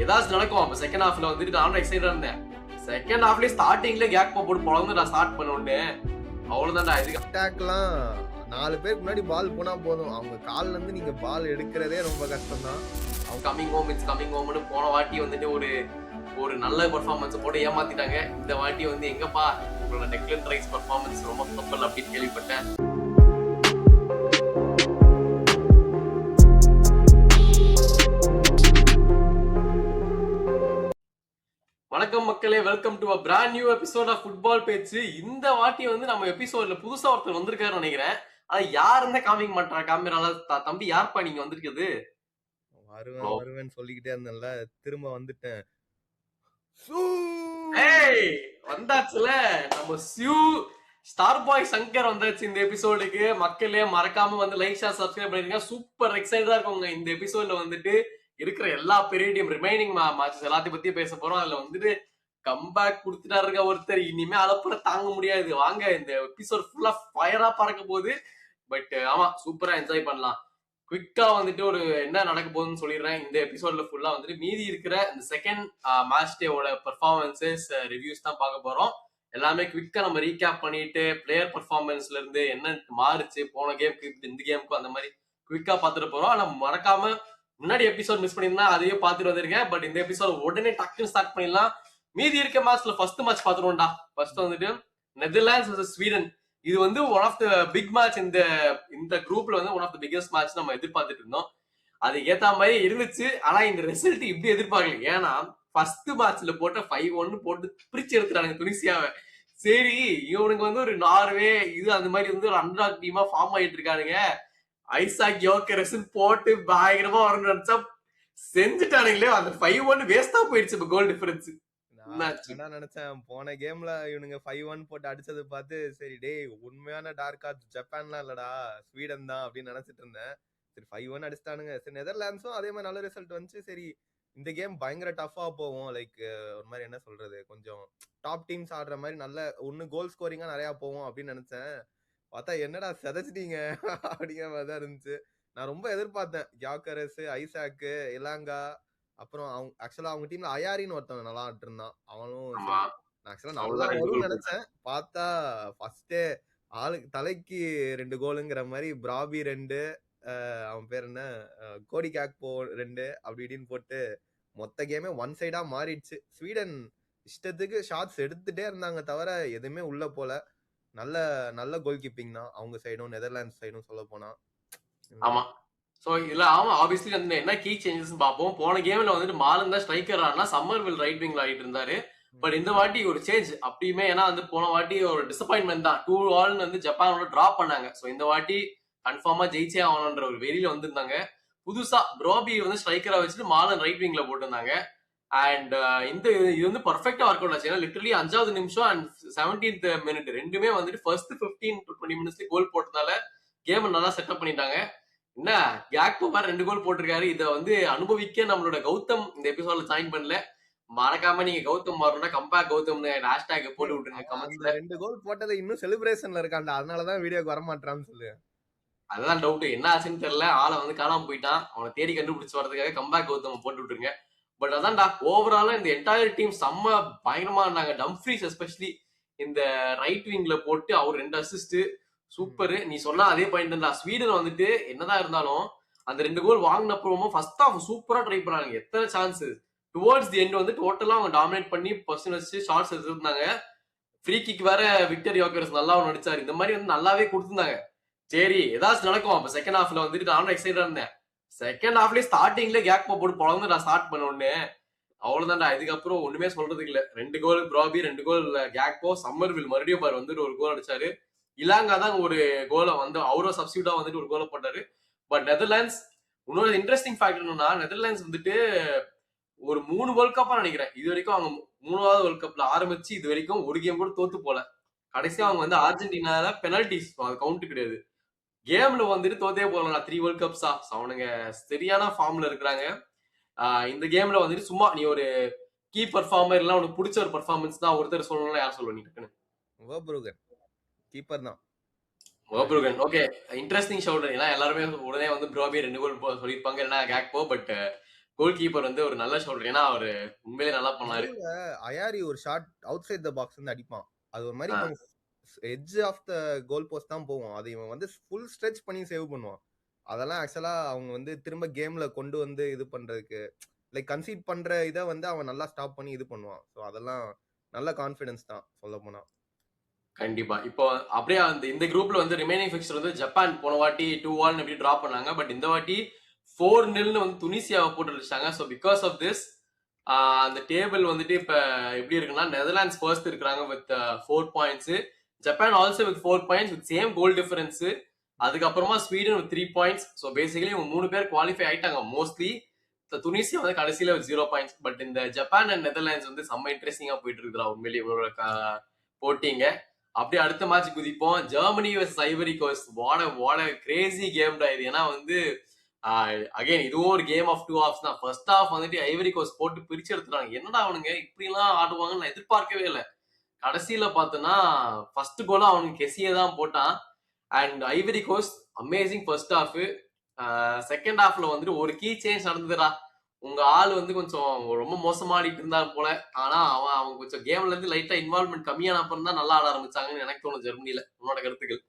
ஏதாச்சும் நடக்கும். அப்ப செகண்ட் ஹாஃப்ல வந்துட்டு நானும் எக்ஸைட்டா இருந்தேன். செகண்ட் ஹாஃப்லயே ஸ்டார்டிங்ல கேக் போட்டு பொழந்து நான் ஸ்டார்ட் பண்ண உடனே அவ்வளவுதான்டா. இதுக்கு அட்டாக்லாம் 4 பேருக்கு முன்னாடி பால் போனா போதும். அவங்க கால்ல இருந்து நீங்க பால் எடுக்கிறதே ரொம்ப கஷ்டம் தான். அவங்க கமிங் ஹோம் இட்ஸ் கமிங் ஹோம்னு போன வாட்டி வந்துட்டு ஒரு நல்ல பெர்ஃபார்மன்ஸ் போட்டு ஏமாத்திட்டாங்க. இந்த வாட்டி வந்து எங்கப்பா உங்களோட டெக்லன் ரைஸ் பெர்ஃபார்மன்ஸ் ரொம்ப தப்பல் அப்படின்னு கேள்விப்பட்டேன். வணக்கம் மக்களே, welcome to a brand new episode of football பேச்சு. இந்த வாட்டி வந்து நம்ம எபிசோட்ல புதுசா ஒருத்தர் வந்திருக்காருன்னு நினைக்கிறேன். அது யாருன்னு காமிக்க மாட்டான் கேமரால. தம்பி யாருப்பா நீங்க வந்திருக்குது? வருவேன் சொல்லிக்கிட்டே இருந்தேன்ல, திரும்ப வந்துட்டேன். ஏய் வந்தாச்சுல நம்ம சியூ ஸ்டார் பாய் சங்கர் வந்தாச்சு இந்த எபிசோடுக்கு. மக்களே மறக்காம வந்து லைக் ஷேர் சப்ஸ்கிரைப் பண்ணிருங்க. சூப்பர் எக்ஸைட்டடா இருக்குங்க இந்த எபிசோட்ல வந்துட்டு இருக்கிற எல்லா பீரியடையும் ரிமைனிங் மேட்சஸ் எல்லாத்தையும் பத்தி பேச போறோம். அதுல வந்துட்டு கம்பேக் கொடுத்துட்டாருங்க ஒருத்தர். இனிமே அலப்புற தாங்க முடியாது. வாங்க இந்த எபிசோட் ஃபுல்லா ஃபயரா பறக்க போகுது. பட் ஆமா சூப்பரா என்ஜாய் பண்ணலாம். குவிக்கா வந்துட்டு ஒரு என்ன நடக்க போகுதுன்னு சொல்லிடுறேன். இந்த எபிசோட்ல ஃபுல்லா வந்துட்டு மீதி இருக்கிற இந்த செகண்ட் மேட்ச் டேவோட பெர்ஃபார்மன்சஸ் ரிவ்யூஸ் தான் பார்க்க போறோம். எல்லாமே குவிக்கா நம்ம ரீகேப் பண்ணிட்டு பிளேயர் பெர்ஃபார்மன்ஸ்ல இருந்து என்ன மாறுச்சு போன கேமுக்கு இந்த கேமுக்கும் அந்த மாதிரி குவிக்கா பார்த்துட்டு போறோம். ஆனா மறக்காம முன்னாடி எபிசோட் மிஸ் பண்ணிருந்தா அதையும் பார்த்துட்டு வந்திருக்கேன். பட் இந்த எபிசோட் உடனே டக்குன்னு ஸ்டார்ட் பண்ணிடலாம். மீதி இருக்க மேட்ச்ல ஃபர்ஸ்ட் மேட்ச் பார்த்துருவோம்டா. ஃபர்ஸ்ட் வந்துட்டு நெதர்லாண்ட்ஸ் vs ஸ்வீடன். இது வந்து one of the big match. இந்த குரூப்ல வந்து one of the biggest match நம்ம எதிர்பார்த்துட்டு இருந்தோம். அது ஏத்த மாதிரி இருந்துச்சு. ஆனா இந்த ரிசல்ட் இப்படி எதிர்பார்க்கல. ஏன்னா ஃபர்ஸ்ட் மேட்ச்ல போட்ட 5-1 போட்டு பிரிச்சு எடுத்துறாங்க துனிசியாவை. சரி இவனுக்கு வந்து ஒரு நார்வே இது அந்த மாதிரி வந்து ஒரு அண்டர்டாக் டீமா ஃபார்ம் ஆயிட்டு இருக்கானுங்க. ஐசாக் யோக்கரஸ் போட்டு பயங்கரமா வரணும்னு நினைச்சா செஞ்சுட்டானுங்களே. அந்த 5-1 வேஸ்டா போயிடுச்சு. இப்ப கோல் டிஃபரன்ஸ் நான் நினைச்சேன் போன கேம்ல இவனுங்க 5-1 போட்டு அடிச்சது பார்த்து சரி டேய் உண்மையான டார்க் ஆர்ட்ஸ் ஜப்பான்லாம் இல்லடா ஸ்வீடன் தான் அப்படின்னு நினைச்சிட்டு இருந்தேன். சரி 5-1 அடிச்சிட்டானுங்க. சரி நெதர்லாண்ட்ஸும் அதே மாதிரி நல்ல ரிசல்ட் வந்துச்சு. சரி இந்த கேம் பயங்கர டஃபா போகும். லைக் ஒரு மாதிரி என்ன சொல்றது, கொஞ்சம் டாப் டீம்ஸ் ஆடுற மாதிரி நல்ல ஒன்னு கோல் ஸ்கோரிங்கா நிறைய போகும் அப்படின்னு நினைச்சேன். பார்த்தா என்னடா செதச்சிட்டீங்க அப்படிங்கிற மாதிரி தான் இருந்துச்சு. நான் ரொம்ப எதிர்பார்த்தேன் யாக்கரஸ், ஐசாக்கு, இலாங்கா, அப்புறம் அவங்க ஆக்சுவலா அவங்க டீம்ல அயாரின்னு ஒருத்தவன் நல்லா ஆட்டு இருந்தான். அவனும் நான் ஆக்சுவலா நல்லா வரும்னு நினைச்சேன். பார்த்தா ஃபர்ஸ்டே ஆளுக்கு தலைக்கு 2 கோலுங்கிற மாதிரி பிராபி 2, அவன் பேர் என்ன கோடி கேக்போ 2 அப்படி இப்படின்னு போட்டு மொத்த கேமே ஒன் சைடா மாறிடுச்சு. ஸ்வீடன் இஷ்டத்துக்கு ஷாட்ஸ் எடுத்துட்டே இருந்தாங்க தவிர எதுவுமே உள்ள போல. நல்ல நல்ல கோல் கீப்பிங் தான் அவங்க சைடும் நெதர்லாண்ட்ஸ் சைடும் சொல்ல போனா. ஆமா. சோ இதுல ஆமா ஆப்வியஸ்லி வந்து என்ன கீ சேஞ்சஸ் பார்ப்போம். போன கேம்ல வந்துட்டு மாலன் தான் ஸ்ட்ரைக்கர் ஆனா சம்மர்வில் ரைட் விங்ல ஆடிட்டு இருந்தாரு. பட் இந்த வாட்டி ஒரு சேஞ்ச் அப்படியுமே. ஏன்னா வந்து போன வாட்டி ஒரு டிசப்பாயின்மெண்ட் தான். 2-1 வந்து ஜப்பானோட டிராப் பண்ணாங்க. சோ இந்த வாட்டி கன்ஃபார்மா ஜெயிச்சே ஆகணும்ன்ற ஒரு வெறியில வந்திருந்தாங்க. புதுசா ப்ரோபி வந்து ஸ்ட்ரைக்கரா வச்சுட்டு மாலன் ரைட் விங்ல போட்டிருந்தாங்க. அண்ட் இது வந்து பர்ஃபெக்டா ஒர்க் அவுட் ஆச்சு. ஏன்னா லிட்டரலி 5வது நிமிஷம் அண்ட் 17th மினிட் ரெண்டுமே வந்துட்டு ஃபர்ஸ்ட் 15 to 20 மினிட்ஸ்ல கோல் போட்டதால கேம் நல்லா செட்டப் பண்ணிட்டாங்க. என்ன கேக்போ மாதிரி 2 கோல் போட்டிருக்காரு. இதை வந்து அனுபவிக்க நம்மளோட கௌதம் இந்த எபிசோட்ல ஜாயின் பண்ணல. மறக்காம நீங்க கௌதம் வரணும்னா கம்பேக் கௌதம்னு ஹேஷ்டேக் போட்டு விட்டுருங்க கமெண்ட்ஸ்ல. 2 கோல் போட்டது இன்னும் செலிப்ரேஷன்ல இருக்கான்டா, அதனாலதான் வீடியோக்கு வர மாட்டான்னு சொல்லு. அதுதான் டவுட், என்ன ஆச்சுன்னு தெரியல. ஆளை வந்து காணாம போயிட்டான். அவனை தேடி கண்டுபிடிச்சு வரதுக்காக கம்பேக் கௌதம் போட்டு விட்டுருங்க. பட் அதான்டா ஓவராலா இந்த என்டையர் டீம் செம்ம பயங்கரமா இருந்தாங்க. டம்ஃப்ரீஸ் எஸ்பெஷலி இந்த ரைட் விங்ல போட்டு அவர் 2 அசிஸ்ட் சூப்பர். நீ சொன்னா அதே பாயிண்ட் தான். ஸ்வீடன் வந்துட்டு என்னதான் இருந்தாலும் அந்த 2 கோல் வாங்கினப்பறமும் ஃபர்ஸ்ட் ஆஃப் சூப்பரா ட்ரை பண்ணாங்க. எத்தனை சான்ஸ் டுவர்ட்ஸ் தி எண்ட் வந்து டோட்டலா அவங்க டாமினேட் பண்ணி பர்சன் வச்சு ஷார்ட்ஸ் எடுத்துருந்தாங்க. ஃப்ரீ கிக் வேற விக்டர் யோக்கர்ஸ் நல்லா நடிச்சாரு. இந்த மாதிரி வந்து நல்லாவே கொடுத்துருந்தாங்க. சரி ஏதாச்சும் நடக்கும். அப்ப செகண்ட் ஹாஃப்ல வந்துட்டு நானும் எக்ஸைட்டா இருந்தேன். செகண்ட் ஹாஃப்லயே ஸ்டார்டிங்ல கேக் போட்டு பொழந்து நான் ஸ்டார்ட் பண்ண உடனே அவ்வளவுதான்டா. இதுக்கப்புறம் ஒண்ணுமே சொல்றதுக்கு இல்ல. 2 கோல் ப்ராபி, 2 கோல் கேக்போ. சம்மர்வில் மறுபடியும் பாரு வந்துட்டு ஒரு கோல் அடிச்சாரு. இலாங்கா தான் ஒரு கோலை வந்து அவரும் சப்ஸ்டியூட்டா வந்துட்டு ஒரு கோலை போட்டாரு. பட் நெதர்லாண்ட்ஸ் இன்னொரு இன்ட்ரெஸ்டிங் ஃபேக்டர் என்னன்னா, நெதர்லாண்ட்ஸ் வந்துட்டு ஒரு 3 வேர்ல்ட் கப்பா நினைக்கிறேன் இது வரைக்கும். அவங்க 3வது வேர்ல்ட் கப்ல ஆரம்பிச்சு இது வரைக்கும் ஒரு கேம் கூட தோத்து போல. கடைசியா அவங்க வந்து அர்ஜென்டினால பெனல்டிஸ் கவுண்ட் கிடையாது கேம்ல வந்துட்டு தோத்தே போகலாம். 3 வேர்ல்ட் கப்ஸா அவனுங்க சரியான ஃபார்ம்ல இருக்கிறாங்க. இந்த கேம்ல வந்துட்டு சும்மா நீ ஒரு கீ பர்ஃபார்மர் எல்லாம் உனக்கு பிடிச்ச ஒரு பர்ஃபார்மன்ஸ் தான் ஒருத்தர் சொல்லணும்னா யார் சொல்லுவ நீ? கீப்பர் தான். Okay interesting shout. ஏன்னா எல்லாருமே உடனே வந்து ப்ரோபி 2 கோல் சொல்லியிருப்பாங்க இல்லைன்னா கேக்போ. பட் கோல் கீப்பர் வந்து ஒரு நல்ல ஷாட். ஏன்னா அவரு உண்மையிலேயே நல்லா பண்ணாரு. நடுவுல அயாரி ஒரு shot outside the box வந்து அடிப்பான். அது ஒரு மாதிரி ஆ, கொஞ்சம் edge of the goal post தான் போகும். அது இவன் வந்து ஃபுல் ஸ்ட்ரெச் பண்ணி சேவ் பண்ணுவான். அதெல்லாம் ஆக்சுவலா அவங்க வந்து திரும்ப கேம்ல கொண்டு வந்து இது பண்றதுக்கு லைக் கன்சீட் பண்ற இதை வந்து அவன் நல்லா ஸ்டாப் பண்ணி இது பண்ணுவான். ஸோ அதெல்லாம் நல்ல கான்ஃபிடன்ஸ் தான் சொல்ல போனா. கண்டிப்பா. இப்போ அப்படியே இந்த குரூப்ல வந்து ரிமைனிங் ஃபிக்சர் வந்து ஜப்பான் போன வாட்டி 2-1 எப்படி டிரா பண்ணாங்க. பட் இந்த வாட்டி 4-0 வந்து துனிசியாவை போட்டு அடிச்சாங்க. ஸோ பிகாஸ் ஆஃப் திஸ் அந்த டேபிள் வந்துட்டு இப்ப எப்படி இருக்குன்னா நெதர்லாண்ட்ஸ் ஃபர்ஸ்ட் இருக்கிறாங்க with 4 points. Japan also with 4 points with same goal difference. அதுக்கப்புறமா Sweden with 3 points. So basically இவங்க 3 பேர் குவாலிஃபை ஆயிட்டாங்க மோஸ்ட்லி. துனிசியா வந்து கடைசியில 0 பாயிண்ட்ஸ். பட் இந்த ஜப்பான் அண்ட் நெதர்லாண்ட்ஸ் வந்து செம்ம இன்ட்ரெஸ்டிங்கா போயிட்டு இருக்குதா உண்மையிலேயே இவரோட போட்டிங்க. அப்படியே அடுத்த மேட்ச் குதிப்போம். Germany versus Ivory Coast. வாட கிரேசி கேம்டா இது. ஏன்னா வந்து அகைன் இதுவும் ஒரு கேம் ஆஃப் 2 ஹாஃப்ஸ் தான். ஃபர்ஸ்ட் ஹாஃப் வந்துட்டு ஐவரி கோஸ்ட் போட்டு பிரிச்சு எடுத்துட்டாங்க. என்னடா அவனுங்க இப்படி எல்லாம் ஆடுவாங்கன்னு நான் எதிர்பார்க்கவே இல்லை. கடைசியில பார்த்தோன்னா ஃபர்ஸ்ட் கோலா அவனுக்கு கெசியே தான் போட்டான். And Ivory Coast amazing first half. Second ஹாஃப்ல வந்துட்டு ஒரு கீ சேஞ்ச் நடந்ததுடா. உங்க ஆள் வந்து கொஞ்சம் ரொம்ப மோசமா ஆடிட்டு இருந்தா போல. ஆனா அவன் கொஞ்சம் கேம்ல இருந்து லைட்டா இன்வால்வ்மெண்ட் கம்மியான அப்புறம் தான் நல்லா ஆட ஆரம்பிச்சாங்கன்னு எனக்கு தோணும் ஜெர்மனில. உன்னோட கருத்துக்கள்?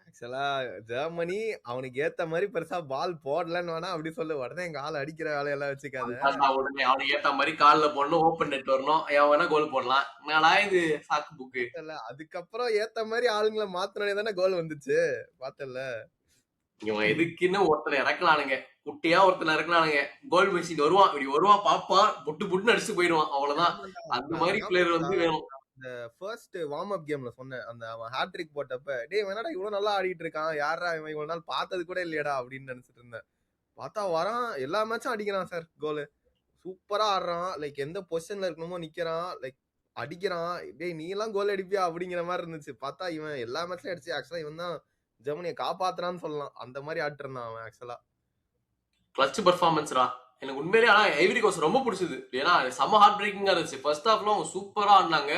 ஆக்சுவலா ஜெர்மனி அவனுக்கு ஏத்த மாதிரி பெருசா பால் போடலன்னு வேணா அப்படி சொல்லு. உடனே எங்க ஆள் அடிக்கிற வேலையெல்லாம் வச்சுக்காத. உடனே அவனுக்கு ஏத்த மாதிரி கால்ல போடணும், ஓப்பன் நெட் வரணும், எவன் வேணா கோல் போடலாம். என்னடா இது சாக்கு புக்கு. அதுக்கப்புறம் ஏத்த மாதிரி ஆளுங்களை மாத்தினே தானே கோல் வந்துச்சு. பார்த்தல இவன் எதுக்குன்னு ஒருத்தனை இறக்கலானுங்க. குட்டியா ஒருத்தனை இறக்கலானுங்க. கோல் மெஷின் வருவான், இப்படி வருவான், பாப்பான், புட்டு புட்டுன்னு அடிச்சு போயிடுவான். அவ்வளவுதான். அந்த மாதிரி பிளேயர் வந்து வேணும். இந்த ஃபர்ஸ்ட் வார்ம் அப் கேம்ல சொன்னேன், அந்த அவன் ஹாட்ரிக் போட்டப்ப டேய் வேணாடா இவ்வளவு நல்லா ஆடிட்டு இருக்கான், யாரா இவன் இவ்வளவு நாள் பார்த்தது கூட இல்லையடா அப்படின்னு நினைச்சிட்டு இருந்தேன். பார்த்தா வரான், எல்லா மேட்சும் அடிக்கிறான் சார் கோல். சூப்பரா ஆடுறான். லைக் எந்த பொசிஷன்ல இருக்கணுமோ நிக்கிறான், லைக் அடிக்கிறான். டேய் நீ எல்லாம் கோல் அடிப்பியா அப்படிங்கிற மாதிரி இருந்துச்சு. பார்த்தா இவன் எல்லா மேட்ச்லயும் அடிச்சு ஆக்சுவலா இவன் தான் ஜெர்மனியை காப்பாத்துறான்னு சொல்லலாம். அந்த மாதிரி ஆட்டு இருந்தான் அவன் ஆக்சுவலா. கிளட்ச் பெர்ஃபார்மன்ஸ்ரா. எனக்கு உண்மையிலேயே ஆனா ஐவரி கோஸ்ட் ரொம்ப பிடிச்சது. ஏன்னா செம்ம ஹார்ட் பிரேக்கிங்கா இருந்துச்சு. ஃபர்ஸ்ட் ஹாஃப்ல அவங்க சூப்பரா ஆடினாங்க.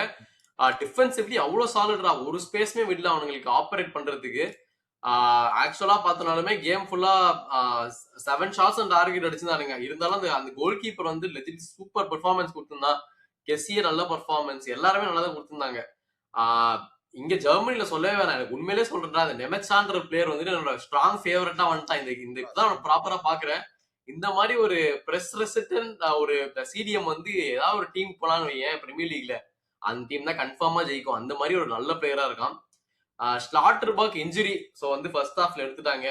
டிஃபென்சிவ்லி அவ்வளவு சாலிட்ரா. ஒரு ஸ்பேஸ்மே விடல அவங்களுக்கு ஆப்பரேட் பண்றதுக்கு. ஆக்சுவலா பார்த்தனாலுமே கேம் ஃபுல்லா 7 ஷாட்ஸ் அண்ட் டார்கெட் அடிச்சிருந்தானுங்க. இருந்தாலும் அந்த கோல் கீப்பர் வந்து லெஜிட் சூப்பர் பெர்ஃபார்மன்ஸ் கொடுத்திருந்தான். கெஸ்ஸியே நல்ல பெர்ஃபார்மன்ஸ், எல்லாருமே நல்லா தான் கொடுத்திருந்தாங்க. இங்க ஜெர்மனில சொல்லவே வேணாம். எனக்கு உண்மையிலே சொல்றேன், அந்த நெமெச்சான்ற பிளேயர் வந்துட்டு என்னோட ஸ்ட்ராங் ஃபேவரட்டா வந்துட்டான். இந்த இப்பதான் ப்ராப்பரா பாக்குறேன். இந்த மாதிரி ஒரு பிரஸ் ரெசிஸ்டன்ட் ஒரு சிடிஎம் வந்து ஏதாவது ஒரு டீம் போலான்னு வையேன் பிரீமியர் லீக்ல, அந்த டீம் தான் கன்ஃபார்மா ஜெயிக்கும். அந்த மாதிரி ஒரு நல்ல பிளேயரா இருக்கான். ஸ்லாட்டர்பர்க் இன்ஜுரி, ஸோ வந்து ஃபர்ஸ்ட் ஹாஃப்ல எடுத்துட்டாங்க.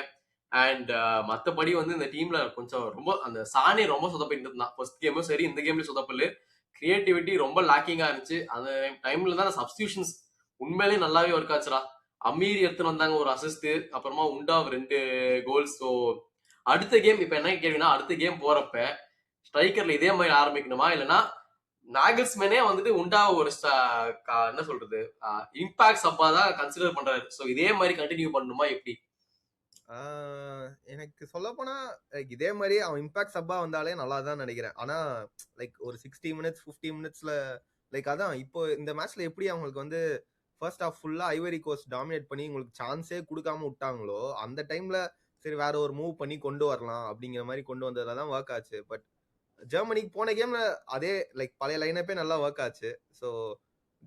அண்ட் மற்றபடி வந்து இந்த டீம்ல கொஞ்சம் ரொம்ப அந்த சானே ரொம்ப சொதப்பிட்டு இருந்தான். ஃபர்ஸ்ட் கேமும் சரி, இந்த கேம்லயும் சொதப்பல். கிரியேட்டிவிட்டி ரொம்ப லேக்கிங்கா இருந்துச்சு. அந்த டைம்ல தான் சப்ஸ்டியூஷன்ஸ் உண்மையிலேயே நல்லாவே ஒர்க் ஆச்சுடா. அமீர் எடுத்துன்னு வந்தாங்க ஒரு அசிஸ்ட், அப்புறமா உண்டா 2 கோல்ஸ். ஸோ அடுத்த கேம் இப்ப என்ன கேள்வினா, அடுத்த கேம் போறப்ப ஸ்ட்ரைக்கர்ல இதே மாதிரி ஆரம்பிக்கணுமா, இல்லைன்னா நாகல்ஸ்மேனே வந்துட்டு உண்டா ஒரு என்ன சொல்றது இம்பாக்ட் சப்பா தான் கன்சிடர் பண்றாரு. ஸோ இதே மாதிரி கண்டினியூ பண்ணணுமா எப்படி? எனக்கு சொல்ல போனா இதே மாதிரி அவன் இம்பாக்ட் சப்பா வந்தாலே நல்லா தான் நினைக்கிறேன். ஆனா லைக் ஒரு 60 மினிட்ஸ் 50 மினிட்ஸ்ல லைக் அதான் இப்போ இந்த மேட்ச்ல எப்படி அவங்களுக்கு வந்து ஃபர்ஸ்ட் ஹாஃப் ஃபுல்லா ஐவரி கோஸ்ட் டாமினேட் பண்ணி உங்களுக்கு சான்ஸே கொடுக்காம விட்டாங்களோ, அந்த டைம்ல சரி வேற ஒரு மூவ் பண்ணி கொண்டு வரலாம் அப்படிங்கிற மாதிரி கொண்டு வந்ததுல தான் ஒர்க் ஆச்சு. பட் ஜெர்மனிக்கு போன கேம்ல அதே லைக் பழைய லைனப்பே நல்லா ஒர்க் ஆச்சு. So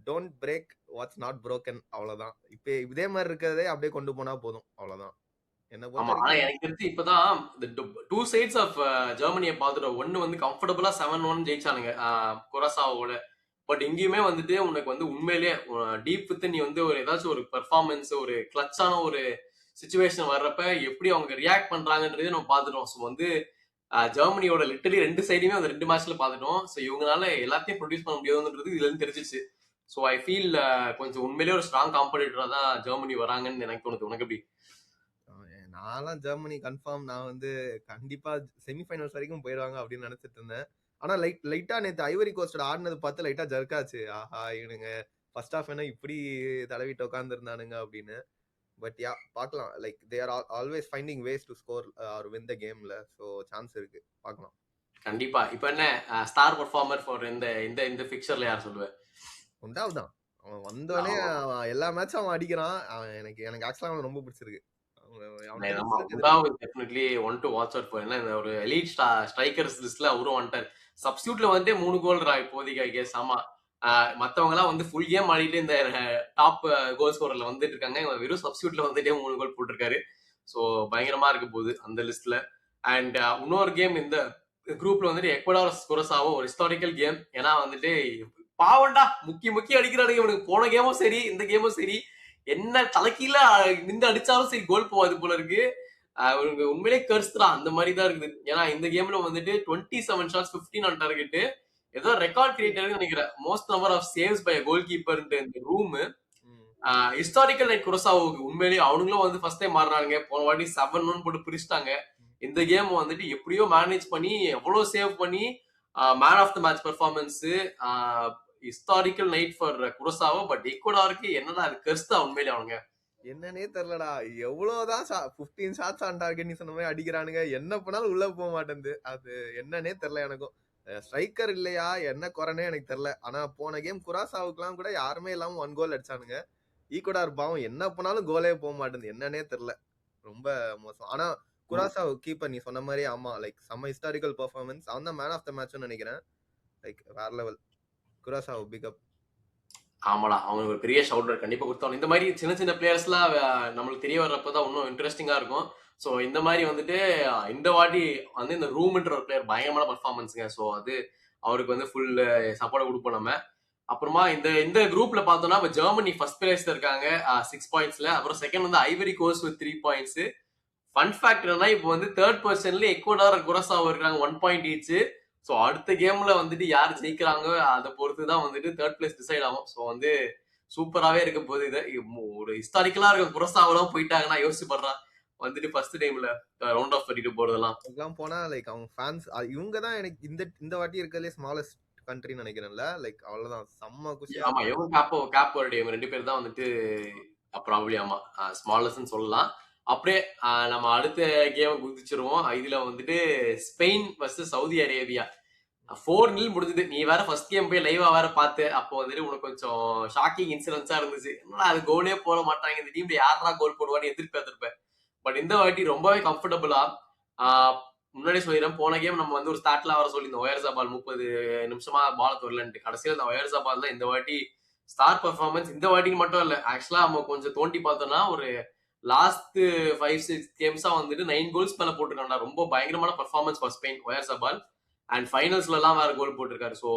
don't break what's not broken, அவ்வளவுதான். இப்போ இதே மாதிரி இருக்கிறதே அப்படியே கொண்டு போனா போதும், அவ்வளவுதான் என்ன ஆமா, பொறுத்த ஆனா வரைக்கும். எனக்கு தெரிஞ்சு இப்பதான் இந்த டூ சைட்ஸ் ஆஃப் ஜெர்மனியை பார்த்துட்டோம். ஒன்னு வந்து கம்ஃபர்டபுளா 7-1 ஜெயிச்சானுங்க குராசாவோட. பட் இங்கேயுமே வந்துட்டு உனக்கு வந்து உண்மையிலேயே டீப் வித் நீ வந்து ஒரு ஏதாச்சும் ஒரு பெர்ஃபார்மன்ஸ், ஒரு கிளச்சான ஒரு சுச்சுவேஷன் வர்றப்ப எப்படி அவங்க ரியாக்ட் பண்றாங்கன்றதே நம்ம பார்த்துட்டோம். ஸோ வந்து ஜெர்மனியோட லிட்டரலி 2 சைடுமே அந்த 2 மேட்ச்ல பார்த்துட்டோம். ஸோ இவங்களால எல்லாத்தையும் ப்ரொடியூஸ் பண்ண முடியாதுன்றது இதுல இருந்து தெரிஞ்சிச்சு. ஸோ ஐ ஃபீல் கொஞ்சம் உண்மையிலேயே ஒரு ஸ்ட்ராங் காம்படிட்டரா தான் ஜெர்மனி வராங்கன்னு எனக்கு தோணுது. உனக்கு எப்படி? நான்லாம் ஜெர்மனி கன்ஃபார்ம், நான் வந்து கண்டிப்பா செமிஃபைனல்ஸ் வரைக்கும் போயிடுவாங்க அப்படின்னு நினைச்சிட்டு இருந்தேன். ஆனா லைட்டா நேத்து ஐவரி கோஸ்டோட ஆடினது பார்த்து லைட்டா ஜர்க்காச்சு. ஆஹா இவனுங்க ஃபர்ஸ்ட் ஹாஃப் என்ன இப்படி தடவிட்டு உட்கார்ந்து இருந்தானுங்க அப்படின்னு. பட் யா பார்க்கலாம். Like they are always finding ways to score or win the கேம்ல. ஸோ சான்ஸ் இருக்கு, பார்க்கலாம். கண்டிப்பா. இப்ப என்ன ஸ்டார் பெர்ஃபார்மர் ஃபார் இந்த இந்த இந்த ஃபிக்சர்ல யார் சொல்லுவேன்? உண்டாவதுதான். அவன் வந்தோடனே எல்லா மேட்சும் அவன் அடிக்கிறான். அவன் எனக்கு ஆக்சுவலா அவன் ரொம்ப பிடிச்சிருக்கு. அவன்கிட்ட நம்ம ரிசல்ட் உடாவ் definitely one to watch out for. ஏன்னா இந்த ஒரு எலிட் ஸ்ட்ரைக்கர்ஸ் லிஸ்ட்ல அவரும் வந்துட்டார். சப்ஸ்டியூட்ல வந்து 3 கோல் இப்போதைக்கு ஐ கெஸ். ஆமா. மத்தவங்க எல்லாம் வந்து ஃபுல் கேம் ஆடிட்டு இந்த டாப் கோல் ஸ்கோரர்ல வந்துட்டு இருக்காங்க. இவன் வெறும் சப்ஸ்டியூட்ல வந்துட்டே 3 கோல் போட்டிருக்காரு. ஸோ பயங்கரமா இருக்க போகுது அந்த லிஸ்ட்ல. அண்ட் இன்னொரு கேம் இந்த குரூப்ல வந்துட்டு எக்வடார் குரசாவோ ஒரு ஹிஸ்டாரிக்கல் கேம். ஏன்னா வந்துட்டு பாவண்டா முக்கி அடிக்கிறானுங்க இவனுக்கு. போன கேமும் சரி இந்த கேமும் சரி என்ன தலைக்கீழ நின்று அடிச்சாலும் சரி கோல் போகாது போல இருக்கு. உண்மையிலே கர்ஸ்தான் அந்த மாதிரி தான் இருக்குது. ஏன்னா இந்த கேம்ல வந்துட்டு 27 ஷாட்ஸ் 15 ஆன் டார்கெட். ஏதோ ரெக்கார்ட் கிரியேட்டர் நினைக்கிறேன். Most number of saves by goalkeeper இந்த ரூம். ஹிஸ்டாரிக்கல் நைட் குரசாவுக்கு உண்மையிலேயே அவனுங்களும் வந்து ஃபர்ஸ்ட் டைம் மாறினாங்க. போன வாட்டி 7-1 போட்டு பிரிச்சுட்டாங்க. இந்த கேம் வந்துட்டு எப்படியோ மேனேஜ் பண்ணி எவ்வளவு சேவ் பண்ணி man of the match performance. Historical night for Curacao. But எக்வடாருக்கு என்னடா அது கர்ஸ் தான் உண்மையிலே அவங்க. என்னன்னே தெரியலடா. எவ்வளவுதான் 15 ஷாட்ஸ் ஆன் டார்கெட் நீ சொன்ன மாதிரி அடிக்கிறானுங்க. என்ன பண்ணாலும் உள்ள போக மாட்டேங்குது. அது என்னன்னே தெரியல எனக்கும். ஸ்ட்ரைக்கர் இல்லையா என்ன குறைனே எனக்கு தெரியல. ஆனா போன கேம் குராசாவுக்குலாம் கூட யாருமே இல்லாம 1 கோல் அடிச்சானுங்க. ஈக்குவடார் பாவம் என்ன பண்ணாலும் கோலே போக மாட்டேங்குது. என்னன்னே தெரியல. ரொம்ப மோசம். ஆனா குராசாவ் கீப்பர் நீ சொன்ன மாதிரி ஆமா லைக் செம்ம ஹிஸ்டாரிக்கல் பெர்ஃபார்மன்ஸ். அவன் தான் மேன் ஆஃப் த மேட்ச்னு நினைக்கிறேன். லைக் வேற லெவல். குராசாவ் pick up. ஆமாடா அவனுக்கு ஒரு பெரிய ஷவுட் கண்டிப்பா கொடுத்தாலும். இந்த மாதிரி சின்ன சின்ன பிளேயர்ஸ்லாம் நம்மளுக்கு தெரிய வர்றப்பதான் இன்னும் இன்ட்ரெஸ்டிங்கா இருக்கும். ஸோ இந்த மாதிரி வந்துட்டு இந்த வாட்டி வந்து இந்த ரூம்ன்ற ஒரு பிளேயர் பயங்கரமான பர்ஃபார்மன்ஸுங்க. ஸோ அது அவருக்கு வந்து ஃபுல் சப்போர்ட் கொடுப்போம் நம்ம. அப்புறமா இந்த இந்த குரூப்ல பார்த்தோம்னா இப்போ ஜெர்மனி ஃபர்ஸ்ட் பிளேஸ்ல இருக்காங்க 6 பாயிண்ட்ஸ்ல. அப்புறம் செகண்ட் வந்து Ivory Coast with 3 points. Fun fact என்னன்னா இப்போ வந்து தேர்ட் பொசிஷன்ல எக்வடார் குரசாவோ இருக்காங்க 1 பாயிண்ட் ஈச். ஸோ அடுத்த கேம்ல வந்துட்டு யார் ஜெயிக்கிறாங்க அதை பொறுத்து தான் வந்துட்டு தேர்ட் பிளேஸ் டிசைட் ஆகும். ஸோ வந்து சூப்பராகவே இருக்க போகுது. இது ஒரு ஹிஸ்டாரிக்கலா இருக்க குரசாவெல்லாம் போயிட்டாங்கன்னா யோசிச்சு பண்றான் வந்துட்டு ஃபர்ஸ்ட் டைம்ல ரவுண்ட் ஆஃப் 32 போறதெல்லாம். அதெல்லாம் போனா லைக் அவங்க ஃபேன்ஸ் இவங்க தான் எனக்கு இந்த வாட்டி இருக்கிறதுலே ஸ்மாலஸ்ட் கண்ட்ரின்னு நினைக்கிறேன்ல. லைக் அவ்வளவுதான் செம்ம குஷியா. ஆமா இவங்க கேப் வருடே இவங்க 2 பேர் தான் வந்துட்டு ப்ராபபிளி ஆமா ஸ்மாலஸ்ட்னு சொல்லலாம். அப்படியே நம்ம அடுத்த கேம் குதிச்சிருவோம். இதுல வந்துட்டு ஸ்பெயின் வர்சஸ் சவுதி அரேபியா 4-0 முடிஞ்சது. நீ வேற ஃபர்ஸ்ட் கேம் போய் லைவா வேற பார்த்து அப்போ வந்துட்டு உனக்கு கொஞ்சம் ஷாக்கிங் இன்சிடென்ட்ஸா இருந்துச்சு. என்னடா அது கோலே போட மாட்டாங்க இந்த டீம்ல யாரா கோல் போடுவான்னு எதிர்பார்த்திருப்பேன். பட் இந்த வாட்டி ரொம்பவே கம்ஃபர்டபுளா முன்னாடியே சொல்லிடுறேன். போன கேம் நம்ம வந்து ஒரு ஸ்டார்ட்ல வர சொல்லி இந்த ஒயர்ஸாபால் 30 நிமிஷமா பால் வரலன்ட்டு கடைசியில் இந்த ஒயர்ஸாபால் தான் இந்த வாட்டி ஸ்டார் பெர்ஃபார்மன்ஸ். இந்த வாட்டிக்கு மட்டும் இல்ல ஆக்சுவலா நம்ம கொஞ்சம் தோண்டி பார்த்தோம்னா ஒரு லாஸ்ட் 5-6 கேம்ஸா வந்துட்டு 9 கோல்ஸ் மேல போட்டுருக்காங்க. ரொம்ப பயங்கரமான பெர்ஃபார்மன்ஸ் ஃபார் ஸ்பெயின் ஒயர்ஸாபால். அண்ட் ஃபைனல்ஸ்ல எல்லாம் வேற கோல் போட்டிருக்காரு. So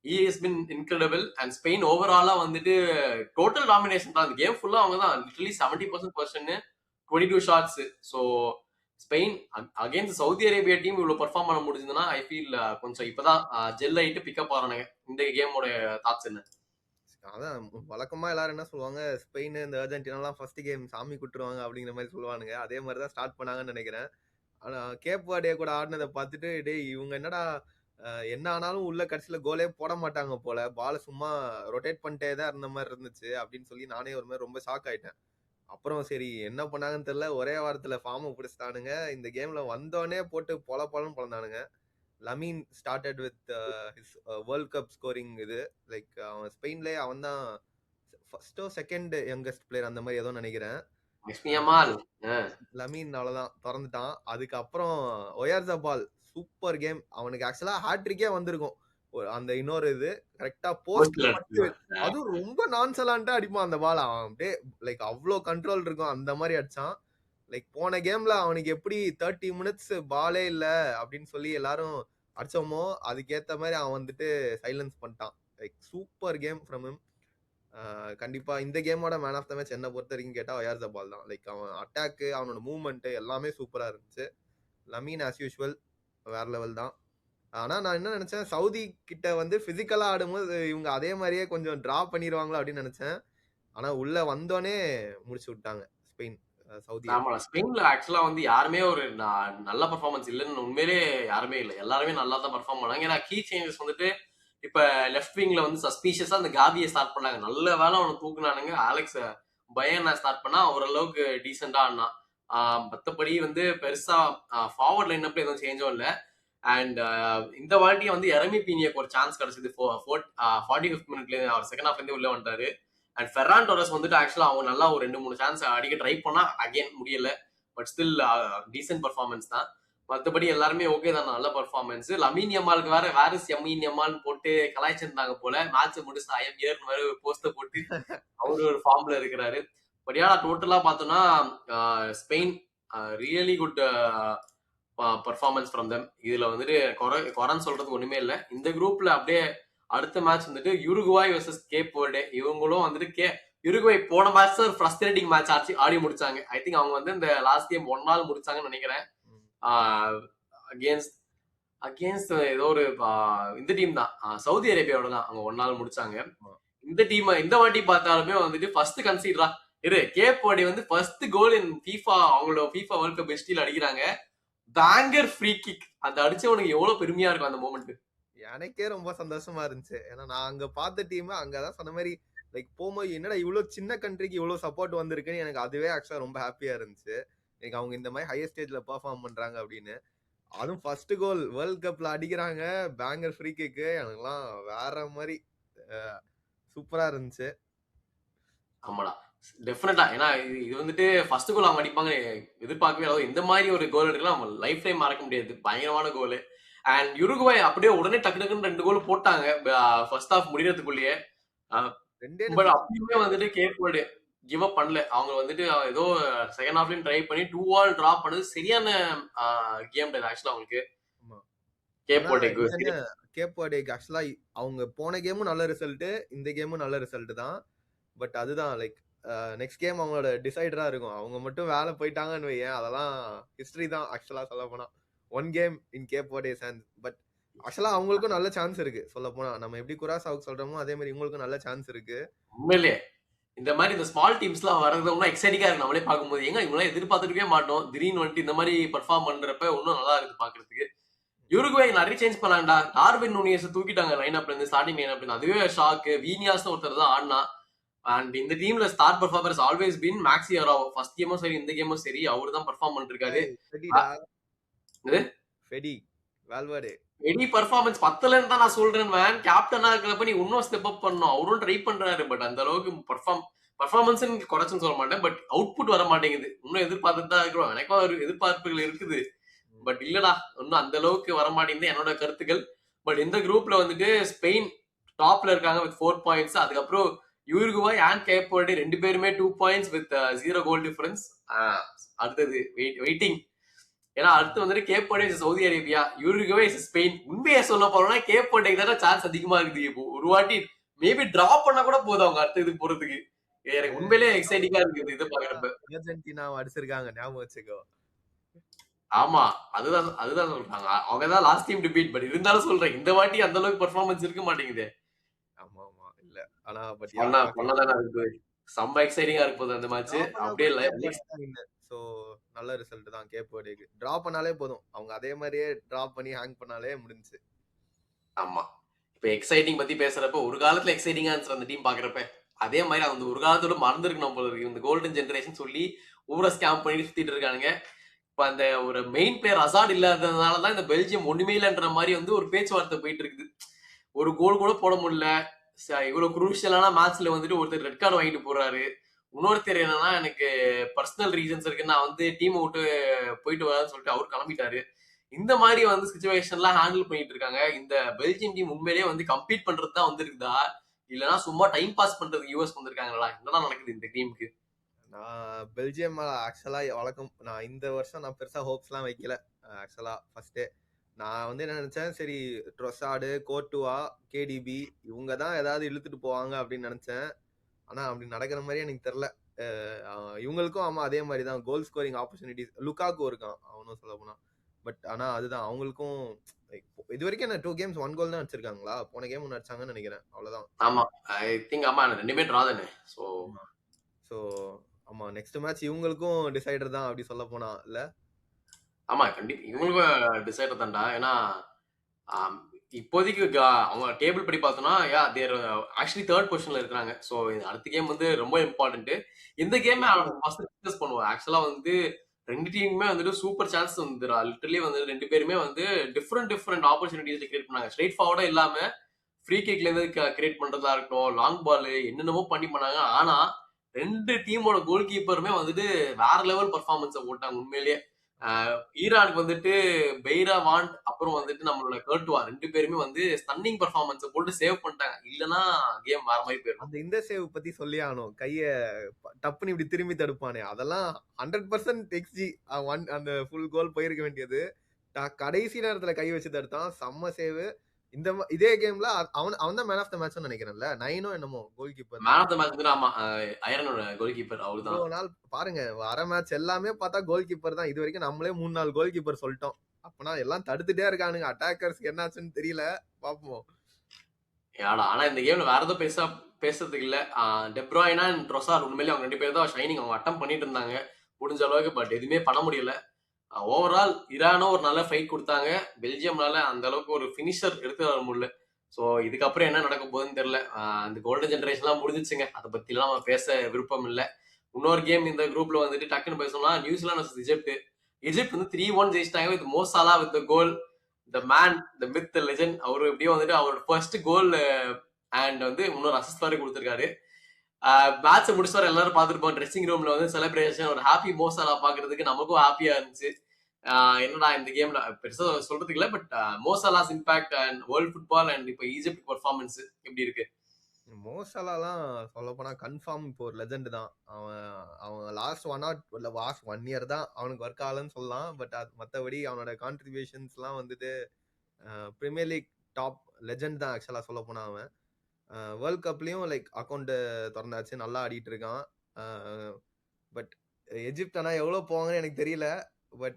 he has been incredible. And Spain ஓவராலா வந்துட்டு டோட்டல் டாமினேஷன் தான். அந்த கேம் ஃபுல்லா அவங்க தான் literally 70% possession 22 shots. So Spain against Saudi Arabia team இவ்வளவு பெர்ஃபார்ம் பண்ண முடிஞ்சதுன்னா ஐ ஃபீல் கொஞ்சம் இப்பதான் ஜெல் ஆயிட்டு பிக்கப் ஆறானுங்க. இந்த கேமோட தாட்ஸ் என்ன? அதான் வழக்கமா எல்லாரும் என்ன சொல்லுவாங்க, ஸ்பெயின் இந்த அர்ஜென்டினாலாம் ஃபர்ஸ்ட் கேம் சாமி குட்டுருவாங்க அப்படிங்கிற மாதிரி சொல்லுவானுங்க. அதே மாதிரி தான் ஸ்டார்ட் பண்ணாங்கன்னு நினைக்கிறேன். ஆனா கேப் வார்டே கூட ஆடினதை பார்த்துட்டு டேய் இவங்க என்னடா என்ன ஆனாலும் உள்ள கடைசியில கோலே போட மாட்டாங்க போல, பால சும்மா ரொட்டேட் பண்ணிட்டே தான் இருந்த மாதிரி இருந்துச்சு அப்படின்னு சொல்லி நானே ஒரு மாதிரி ரொம்ப ஷாக் ஆயிட்டேன். அப்புறம் சரி என்ன பண்ணாங்கன்னு தெரியல, ஒரே வாரத்துல ஃபார்மை பிடிச்சிட்டானுங்க. இந்த கேம்ல வந்தோடனே போட்டு பொலன்னு பொழந்தானுங்க. Lamine started with his world cup scoring. இது லைக் அவன் ஸ்பெயின்லேயே அவன் தான் ஃபர்ஸ்டோ செகண்ட் யங்கஸ்ட் பிளேயர் அந்த மாதிரி ஏதோ நினைக்கிறேன். லமீன் அவ்வளவுதான் திறந்துட்டான். அதுக்கப்புறம் ஒயர்ஸபால் சூப்பர் கேம். அவனுக்கு ஆக்சுவலா ஹேட்ரிக்கே வந்திருக்கும். அந்த இன்னொரு இது கரெக்டா போஸ்ட் அதுவும் ரொம்ப நான்சலான்ட்டா அடிப்பான் அந்த பால். அவன் அப்படியே லைக் அவ்வளோ கண்ட்ரோல் இருக்கும் அந்த மாதிரி அடிச்சான். லைக் போன கேம்ல அவனுக்கு எப்படி 30 மினிட்ஸ் பாலே இல்ல அப்படின்னு சொல்லி எல்லாரும் அடிச்சோமோ அதுக்கேத்த மாதிரி அவன் வந்துட்டு சைலன்ஸ் பண்ணிட்டான். Like super came from him. கண்டிப்பா இந்த கேமோட மேன் ஆஃப் த மேட்ச் என்ன பொறுத்த வரைக்கும் கேட்டா ஒயர்ஸபால் தான். லைக் அவன் அட்டாக்கு அவனோட மூவ்மெண்ட் எல்லாமே சூப்பரா இருந்துச்சு. லமீன் ஆஸ் யூஸ்வல் வேற லெவல் தான். ஆனா நான் என்ன நினைச்சேன், சவுதி கிட்ட வந்து பிசிக்கலா ஆடும்போது இவங்க அதே மாதிரியே கொஞ்சம் டிரா பண்ணிடுவாங்களோ அப்படின்னு நினைச்சேன். ஆனா உள்ள வந்தோடனே முடிச்சு விட்டாங்க ஸ்பெயின் சவுதி. ஆமா ஸ்பெயின்ல ஆக்சுவலா வந்து யாருமே ஒரு நல்ல பெர்ஃபார்மன்ஸ் இல்லைன்னு உண்மையிலே யாருமே இல்லை. எல்லாருமே நல்லா தான் பெர்ஃபார்ம் பண்ணாங்க. ஏன்னா கீ சேஞ்சஸ் வந்துட்டு இப்ப லெஃப்ட் விங்ல வந்து சஸ்பீஷியஸா அந்த காவியை ஸ்டார்ட் பண்ணாங்க. நல்ல வேலை அவனை தூக்குனானுங்க. அலெக்ஸ் பயன் ஸ்டார்ட் பண்ணா ஓரளவுக்கு டீசெண்டா ஆனா. மற்றபடி வந்து பெருசா ஃபார்வர்ட் லைன் அப்ல எதுவும் சேஞ்சும் இல்லை. அண்ட் இந்த வாட்டி வந்து எரமி பீனியக்கு ஒரு சான்ஸ் கிடைச்சது 45th மினிட்ல அவர் செகண்ட் ஹாஃப் வந்து உள்ள வந்துட்டாரு. அண்ட் ஃபெர்ரான் டோரஸ் வந்துட்டு ஆக்சுவலா அவங்க நல்லா ஒரு 2-3 சான்ஸ் அடிக்க ட்ரை பண்ணா அகைன் முடியல. பட் ஸ்டில் டீசென்ட் பர்ஃபார்மன்ஸ் தான். மத்தபடி எல்லாருமே ஓகே தான், நல்ல பர்ஃபார்மன்ஸ். லமீன் யமாலுக்கு வேற இஸ் யமீன் யமால் போட்டு கலாய்ச்சிருந்தாங்க போல. மேட்ச் முடிச்சு ஐ எம் ஹியர்னு வேற போஸ்டர் போட்டு அவரு ஒரு ஃபார்ம்ல இருக்கிறாரு. பட் ஏன்னா டோட்டலா பார்த்தோம்னா Spain really good performance from them. இதுல வந்துட்டு குறைன்னு சொல்றதுக்கு ஒண்ணுமே இல்லை. இந்த குரூப்ல அப்படியே அடுத்த மேட்ச் வந்துட்டு யுருகுவாய் வெர்சஸ் கேப் வேர்டே. இவங்களும் வந்துட்டு யுருகுவாய் போன மேட்ச் ஒரு ஃப்ரஸ்ட்ரேட்டிங் மேட்ச் ஆடி முடிச்சாங்க. ஐ திங்க் அவங்க வந்து இந்த லாஸ்ட் கேம் 1 நாள் முடிச்சாங்கன்னு நினைக்கிறேன். அகேன்ஸ்ட் ஏதோ ஒரு இந்த டீம் தான், சவுதி அரேபியாவோட தான் அவங்க 1 நாள் முடிச்சாங்க. இந்த டீம் இந்த வாட்டி பார்த்தாலுமே வந்துட்டு ஃபர்ஸ்ட் கன்சிடரா கேப் வேர்டே வந்து ஃபர்ஸ்ட் கோல் இன் FIFA, அவங்களோட FIFA வேர்ல்ட் கப் ஹிஸ்டரியில அடிக்கிறாங்க. Banker free kick. அந்த அடிச்சவனுக்கு எவ்வளவு பெருமையா இருக்கும் அந்த மொமெண்ட். எனக்கே ரொம்ப சந்தோஷமா இருந்துச்சு. ஏன்னா நான் அங்க பார்த்த டீம் அங்கதான் சொன்ன மாதிரி லைக் போகும்போது என்னடா இவ்வளவு சின்ன கண்ட்ரிக்கு இவ்வளவு சப்போர்ட் வந்திருக்குன்னு எனக்கு அதுவே ஆக்சுவலா ரொம்ப ஹாப்பியா இருந்துச்சு. எனக்கு அவங்க இந்த மாதிரி ஹையர் ஸ்டேஜ்ல பெர்ஃபார்ம் பண்றாங்க அப்படின்னு. அதுவும் ஃபர்ஸ்ட் கோல் வேர்ல்ட் கப்ல அடிக்கிறாங்க, பேங்கர் ஃப்ரீ கிக்கு. எனக்குலாம் வேற மாதிரி சூப்பரா இருந்துச்சு. ஆமாடா டெஃபினட்டா. ஏன்னா இது வந்துட்டு ஃபர்ஸ்ட் கோல் அவங்க அடிப்பாங்க எதிர்பார்க்கவே இல்லை. இந்த மாதிரி ஒரு கோல் எடுக்கலாம் அவங்க லைஃப் டைம் மறக்க முடியாது. பயங்கரமான கோல். அண்ட் யுருகுவாய் அப்படியே உடனே டக்கு டக்குன்னு 2 கோல் போட்டாங்க ஃபர்ஸ்ட் ஹாஃப் முடியறதுக்குள்ளேயே. பட் அப்பயுமே வந்துட்டு கேப் வேர்டே கிவ் அப் பண்ணல. அவங்க வந்துட்டு ஏதோ செகண்ட் ஹாஃப்லயும் ட்ரை பண்ணி 2-2 டிரா பண்ணது சரியான கேம் டே ஆக்சுவலா அவங்களுக்கு. கேப் வேர்டேக்கு ஆக்சுவலா அவங்க போன கேமும் நல்ல ரிசல்ட், இந்த கேமும் நல்ல ரிசல்ட் தான். பட் அதுதான் லைக் நெக்ஸ்ட் கேம் அவங்களோட டிசைடரா இருக்கும். அவங்க மட்டும் வேலை போயிட்டாங்கன்னு வையேன், அதெல்லாம் ஹிஸ்டரி தான் ஆக்சுவலா சொல்ல போனா. 1 கேம் இன் கேப் வேர்டே சான்ஸ். பட் ஆக்சுவலா அவங்களுக்கும் நல்ல சான்ஸ் இருக்கு சொல்ல போனா. நம்ம எப்படி குராசாவுக்கு சொல்றோமோ அதே மாதிரி இவங்களுக்கும் நல்ல சான்ஸ் இருக்கு. உண்மையிலேயே இந்த மாதிரி இந்த ஸ்மால் டீம்ஸ்லாம் வரதுனா எக்ஸைட்டிங்கா இருக்கு. நம்மளே பார்க்கும்போது எங்க இவங்களாம் எதிர்பார்த்துருக்கவே மாட்டோம். திடீர்னு வந்துட்டு இந்த மாதிரி பர்ஃபார்ம் பண்றப்ப இன்னும் நல்லா இருக்கு பாக்குறதுக்கு. யுருகுவாய் நிறைய சேஞ்ச் பண்ணலாம்டா. டார்வின் நூனியஸை தூக்கிட்டாங்க லைன் அப்ல இருந்து, ஸ்டார்டிங் லைன் அப்ல. அதுவே ஷாக்கு. வீனியாஸ் ஒருத்தர் தான் ஆடினா. அண்ட் இந்த டீம்ல star performers always been Maxi Araujo. First கேமும் சரி இந்த கேமும் சரி அவரு தான் பர்ஃபார்ம் பண்ணிட்டு இருக்காரு. எடி பர்ஃபார்மன்ஸ் பத்தலன்னு தான் நான் சொல்றேன் மேன். கேப்டனா இருக்கிறப்ப நீ இன்னும் ஸ்டெப் அப் பண்ணணும். அவரும் ட்ரை பண்றாரு. பட் அந்த அளவுக்கு பர்ஃபார்மன்ஸ் குறைச்சுன்னு சொல்ல மாட்டேன். பட் அவுட்புட் வர மாட்டேங்குது. இன்னும் எதிர்பார்த்துட்டு தான் இருக்கிறோம். எனக்கும் ஒரு எதிர்பார்ப்புகள் இருக்குது. பட் இல்லடா இன்னும் அந்த அளவுக்கு வர மாட்டேங்குது என்னோட கருத்துக்கள். பட் இந்த குரூப்ல வந்துட்டு ஸ்பெயின் டாப்ல இருக்காங்க வித் 4 பாயிண்ட்ஸ். அதுக்கப்புறம் யுருகுவாய் அண்ட் கேப் வேர்டே 2 பேருமே 2 பாயிண்ட்ஸ் வித் 0 கோல் டிஃபரன்ஸ். அடுத்தது வெயிட்டிங். ஏன்னா அடுத்து வந்துட்டு கேப் வேர்டே சவுதி அரேபியா, யுருகுவாய் ஸ்பெயின். உண்மையை சொல்ல போறோம்னா கேப் வேர்டேக்கு தானே சான்ஸ் அதிகமா இருக்குது. இப்போ ஒரு வாட்டி மேபி டிராப் பண்ணா கூட போதும் அவங்க அடுத்த இதுக்கு போறதுக்கு. எனக்கு உண்மையிலேயே எக்ஸைட்டிங்கா இருக்குது இது பாக்குறப்ப. அர்ஜென்டினா அடிச்சிருக்காங்க ஞாபகம் வச்சுக்கோ. ஆமா அதுதான் சொல்றாங்க. அவங்க தான் லாஸ்ட் டீம் டிபீட். பட் இருந்தாலும் சொல்றேன் இந்த வாட்டி அந்த அளவுக்கு பெர்ஃபார்மன்ஸ் இருக்க மாட்டேங்குது. ஆமா ஆமா இல்ல ஆனா பட் பண்ணதானே இருக்கு. செம்ம எக்ஸைட்டிங்கா இருக்கு போகுது அந்த மேட்ச். அப்படியே சோ நல்ல ரிசல்ட் தான் கேப் வேர்டேக்கு. டிரா பண்ணாலே போதும். அவங்க அதே மாதிரியே டிரா பண்ணி ஹேங் பண்ணாலே முடிஞ்சுச்சு. ஆமா இப்ப எக்ஸைட்டிங் பத்தி பேசுறப்ப ஒரு காலத்துல எக்ஸைட்டிங்கா இருந்துச்சு அந்த டீம் பாக்குறப்ப. அதே மாதிரி அந்த ஒரு காலத்தோட மறந்துருக்கணும் போல இருக்கு. இந்த கோல்டன் ஜெனரேஷன் சொல்லி ஊரை ஸ்கேம் பண்ணிட்டு சுத்திட்டு இருக்கானுங்க. இப்ப அந்த ஒரு மெயின் பிளேயர் அசாட் இல்லாததுனாலதான் இந்த பெல்ஜியம் ஒண்ணுமே இல்லைன்ற மாதிரி வந்து ஒரு பேச்சுவார்த்தை போயிட்டு இருக்குது. ஒரு கோல் கூட போட முடியல. இவ்வளவு குரூஷியலான மேட்ச்ல வந்துட்டு ஒருத்தர் ரெட் கார்டு வாங்கிட்டு போறாரு. இன்னொருத்தர் என்னன்னா எனக்கு பர்சனல் ரீசன்ஸ் இருக்கு, நான் வந்து டீம் விட்டு போயிட்டு வரான்னு சொல்லிட்டு அவர் கிளம்பிட்டாரு. இந்த மாதிரி வந்து சிச்சுவேஷன்லாம் ஹேண்டில் பண்ணிட்டு இருக்காங்க. இந்த பெல்ஜியம் டீம் உண்மையிலேயே வந்து கம்பீட் பண்றது தான் வந்திருக்குதா இல்லைன்னா சும்மா டைம் பாஸ் பண்றதுக்கு யூஎஸ் வந்திருக்காங்களா? என்னதான் நடக்குது இந்த டீமுக்கு? நான் பெல்ஜியம் ஆக்சுவலா வழக்கம் நான் இந்த வருஷம் நான் பெருசா ஹோப்ஸ் எல்லாம் வைக்கல. ஆக்சுவலா ஃபர்ஸ்டே நான் வந்து என்ன நினைச்சேன், சரி ட்ரொசார்டு, கோர்ட்டுவா, கேடிபி இவங்க தான் ஏதாவது இழுத்துட்டு போவாங்க அப்படின்னு நினைச்சேன். ஆனா அப்படி நடக்கிற மாதிரியே எனக்கு தெரியல. இவங்களுக்கும் ஆமா அதே மாதிரி தான் கோல் ஸ்கோரிங் ஆப்பர்ச்சுனிட்டிஸ் லுக்காக்கு இருக்கான் அவனும் சொல்ல போனா. பட் ஆனா அதுதான் அவங்களுக்கும் இது வரைக்கும் என்ன 2 கேம்ஸ் 1 கோல் தான் அடிச்சிருக்காங்களா? போன கேம் ஒன்னு அடிச்சாங்கன்னு நினைக்கிறேன். அவ்வளவுதான். ஆமா ஐ திங்க் ஆமா ரெண்டுமே டிரா தானே. சோ ஆமா நெக்ஸ்ட் மேட்ச் இவங்களுக்கும் டிசைடர் தான் அப்படி சொல்ல போனா இல்ல. ஆமா கண்டிப்பா இவங்களுக்கும் டிசைடர் தான்டா. ஏன்னா இப்போதைக்கு அவங்க டேபிள் படி பார்த்தோம்னா தேர் ஆக்சுவலி 3rd பொசிஷன்ல இருக்காங்க. ஸோ அடுத்த கேம் வந்து ரொம்ப இம்பார்ட்டன்ட். இந்த கேம் ஃபர்ஸ்ட் பண்ணுவோம். ஆக்சுவலா வந்து 2 டீமுமே வந்துட்டு சூப்பர் சான்ஸ் வந்துடா. லிட்டரலி வந்து 2 பேருமே வந்து டிஃப்ரெண்ட் ஆப்பர்ச்சுனிட்டிஸ் கிரியேட் பண்ணாங்க. ஸ்ட்ரெயிட் ஃபார்வர்டா இல்லாம ஃப்ரீ கிக்ல இருந்து கிரியேட் பண்றதா இருக்கட்டும், லாங் பால் என்னென்னமோ பண்ணாங்க. ஆனா 2 டீமோட கோல் கீப்பருமே வந்துட்டு வேற லெவல் பெர்ஃபார்மன்ஸ போட்டாங்க உண்மையிலேயே. ஈரானுக்கு வந்துட்டு பெய்ரா வாண்ட் அப்புறம் வந்துட்டு நம்மளோட கர்ட்டுவா 2 பேருமே வந்து ஸ்டன்னிங் பெர்ஃபார்மன்ஸ போட்டு சேவ் பண்ணிட்டாங்க. இல்லனா கேம் வேற மாதிரி போயிருக்கும். அந்த இந்த சேவ் பத்தி சொல்லி ஆகணும். கைய டப்புன்னு இப்படி திரும்பி தடுப்பானே, அதெல்லாம் 100% எக்ஸ்ஜி. அந்த ஃபுல் கோல் போயிருக்க வேண்டியது. கடைசி நேரத்துல கை வச்சு தடுத்தான். செம்ம சேவ். இதே கேம்ல அவன் தான் மேன் ஆஃப் த மேட்ச் நினைக்கிறேன்ல. 9 என்னமோ goalkeeper. Man of the match வந்து ஆமா அயர்னோட கோல் கீப்பர் அவர்தான். இவ்வளவு நாள் பாருங்க, வர மேட்ச் எல்லாமே பார்த்தா கோல் கீப்பர் தான். இது வரைக்கும் நம்மளே 3-4 கோல் கீப்பர் சொல்லிட்டோம். அப்பனா எல்லாம் தடுத்துட்டே இருக்கானுங்க. அட்டாக்கர்ஸ் என்னாச்சுன்னு தெரியல. பாப்போம். ஆனா இந்த கேம்ல வேற ஏதோ பேசுறதுக்கு இல்ல. டெப்ராய்னா அண்ட் ட்ரோசார் உண்மையிலேயே அவங்க 2 பேர் தான் ஷைனிங். அவங்க அட்டம் பண்ணிட்டு இருந்தாங்க முடிஞ்ச அளவுக்கு. பட் எதுவுமே பண்ண முடியல. ஓவரால் ஈரானும் ஒரு நல்ல ஃபைட் கொடுத்தாங்க. பெல்ஜியம்னால அந்த அளவுக்கு ஒரு ஃபினிஷர் எடுத்து வர முடியல. ஸோ இதுக்கப்புறம் என்ன நடக்க போகுதுன்னு தெரியல. அந்த கோல்டன் ஜென்ரேஷன்லாம் முடிஞ்சிச்சுங்க. அதை பத்திலாம் நம்ம பேச விருப்பம் இல்லை. இன்னொரு கேம் இந்த குரூப்ல வந்துட்டு டக்குன்னு பேசணும்னா நியூசிலாந்து வர்சஸ் எஜிப்ட். எஜிப்ட் வந்து 3-1 ஜெயிச்சிட்டாங்க with Mo Salah with goal. The man, the myth, the legend. அவரு எப்படியோ வந்துட்டு அவரோட ஃபர்ஸ்ட் கோல் அண்ட் வந்து இன்னொரு அசிஸ்ட் வரை கொடுத்துருக்காரு. மேட்ச் முடிச்சவரை எல்லாரும் பார்த்துருப்போம். ட்ரெஸ்ஸிங் ரூம்ல வந்து செலிப்ரேஷன், ஒரு ஹாப்பி மோசாலா பாக்குறதுக்கு நமக்கும் ஹாப்பியா இருந்துச்சு. என்னடா இந்த கேம்ல பெருசா சொல்றதுக்கு இல்ல. But Mo Salah's impact and world football and இப்போ ஈஜிப்ட் பெர்ஃபார்மன்ஸ் எப்படி இருக்கு? மோசலாலாம் சொல்ல போனா கன்ஃபார்ம் இப்போ ஒரு லெஜெண்ட் தான். அவன் லாஸ்ட் 1 இயர் தான் அவனுக்கு ஒர்க் ஆகலன்னு சொல்லலாம். பட் மற்றபடி அவனோட கான்ட்ரிபியூஷன்ஸ்லாம் வந்துட்டு பிரீமியர் லீக் டாப் லெஜெண்ட் தான். ஆக்சுவலா சொல்ல போனா அவன் வேர்ல்ட் கப்லயும் லைக் அக்கௌண்ட் திறந்தாச்சு, நல்லா ஆடிட்டு இருக்கான். பட் எஜிப்ட் ஆனா எவ்வளவு போவாங்கன்னு எனக்கு தெரியல. But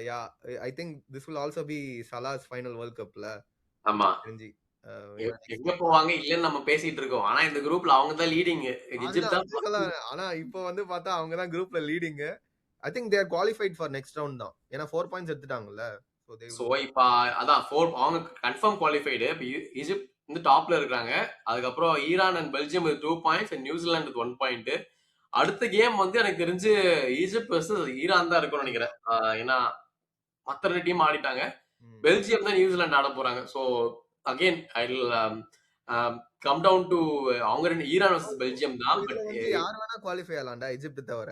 yeah, I think this will also be Salah's final world கப்ல ஆமா, தெரிஞ்சு. எங்க போவாங்க இல்லன்னு நம்ம பேசிட்டு இருக்கோம். ஆனா இந்த குரூப்ல அவங்க தான் லீடிங். எஜிப்ட் தான். ஆனா இப்போ வந்து பார்த்தா அவங்க தான் குரூப்ல leading. I think they are qualified for next round தான். ஏன்னா 4 பாயிண்ட்ஸ் எடுத்துட்டாங்கல்ல. சோ இப்ப அதான் அவங்க கன்ஃபார்ம் குவாலிஃபைடு. இப்ப ஈஜிப்ட் வந்து டாப்ல இருக்காங்க. அதுக்கப்புறம் Iran and Belgium 2 points and New Zealand 1 point. அடுத்த கேம் வந்து எனக்கு தெரிஞ்சு ஈஜிப்ட் வர்சஸ் ஈரான் தான் இருக்கும்னு நினைக்கிறேன். ஏன்னா மத்த 2 டீம் ஆடிட்டாங்க. பெல்ஜியம் தான் நியூசிலாந்து ஆட போறாங்க. So again I will come down to அவங்க ஈரான் வர்சஸ் பெல்ஜியம் தான். பட் யார் வேணா குவாலிஃபை ஆகலாம்டா எஜிப்ட் தவிர.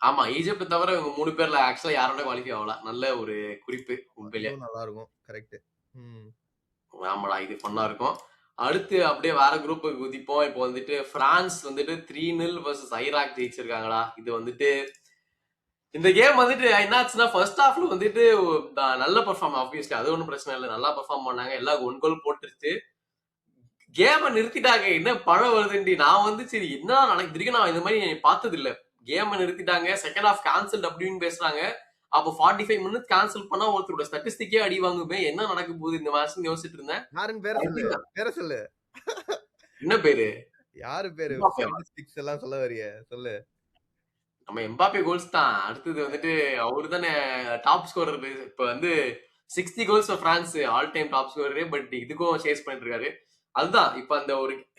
ஆமா, ஈஜிப்ட் தவிர இவங்க 3 பேர்ல ஆக்சுவலா யாரோட குவாலிஃபை ஆகலாம். நல்ல ஒரு குறிப்பு உண்மையிலே. நல்லா இருக்கும். கரெக்ட். ஆமாடா, இது ஃபன்னா இருக்கும். அடுத்து அப்படியே வேற குரூப் குதிப்போம். இப்போ வந்துட்டு பிரான்ஸ் வந்துட்டு 3-0 வர்சஸ் ஐராக் ஜெயிச்சிருக்காங்களா. இது வந்துட்டு இந்த கேம் வந்துட்டு என்னாச்சுன்னா ஃபர்ஸ்ட் ஹாஃப்ல வந்துட்டு நல்ல பெர்ஃபார்ம், ஆப்வியஸ்லி அது ஒன்றும் பிரச்சனை இல்லை, நல்லா பெர்ஃபார்ம் பண்ணாங்க. எல்லாம் 1 கோல் போட்டுருச்சு. கேமை நிறுத்திட்டாங்க. என்ன பழம் வருதுண்டி. நான் வந்து சரி என்ன நடக்குது, நான் இந்த மாதிரி பார்த்தது இல்ல. கேமை நிறுத்திட்டாங்க. செகண்ட் ஹாஃப் கேன்சல் அப்படின்னு பேசுறாங்க. அப்போ 45 மினிட்ஸ் கேன்சல் பண்ணா ஒருத்தரோட ஸ்டாட்டிஸ்டிக்கே அடி வாங்குமே. என்ன நடக்க போகுது இந்த மேட்ச் யோசிச்சுட்டு இருந்தேன். பேர சொல்லு. என்ன பேரு? யாரு பேரு? ஸ்டாட்டிஸ்டிக்ஸ் எல்லாம் சொல்ல வரிய சொல்லு. நம்ம எம்பாப்பே கோல்ஸ் தான். அடுத்தது வந்துட்டு அவரு தானே டாப் ஸ்கோரர். இப்ப வந்து 60 goals France all time top ஸ்கோரரு. But இதுக்கும் சேஸ் பண்ணிட்டு இருக்காரு. அதுதான் இப்ப அந்த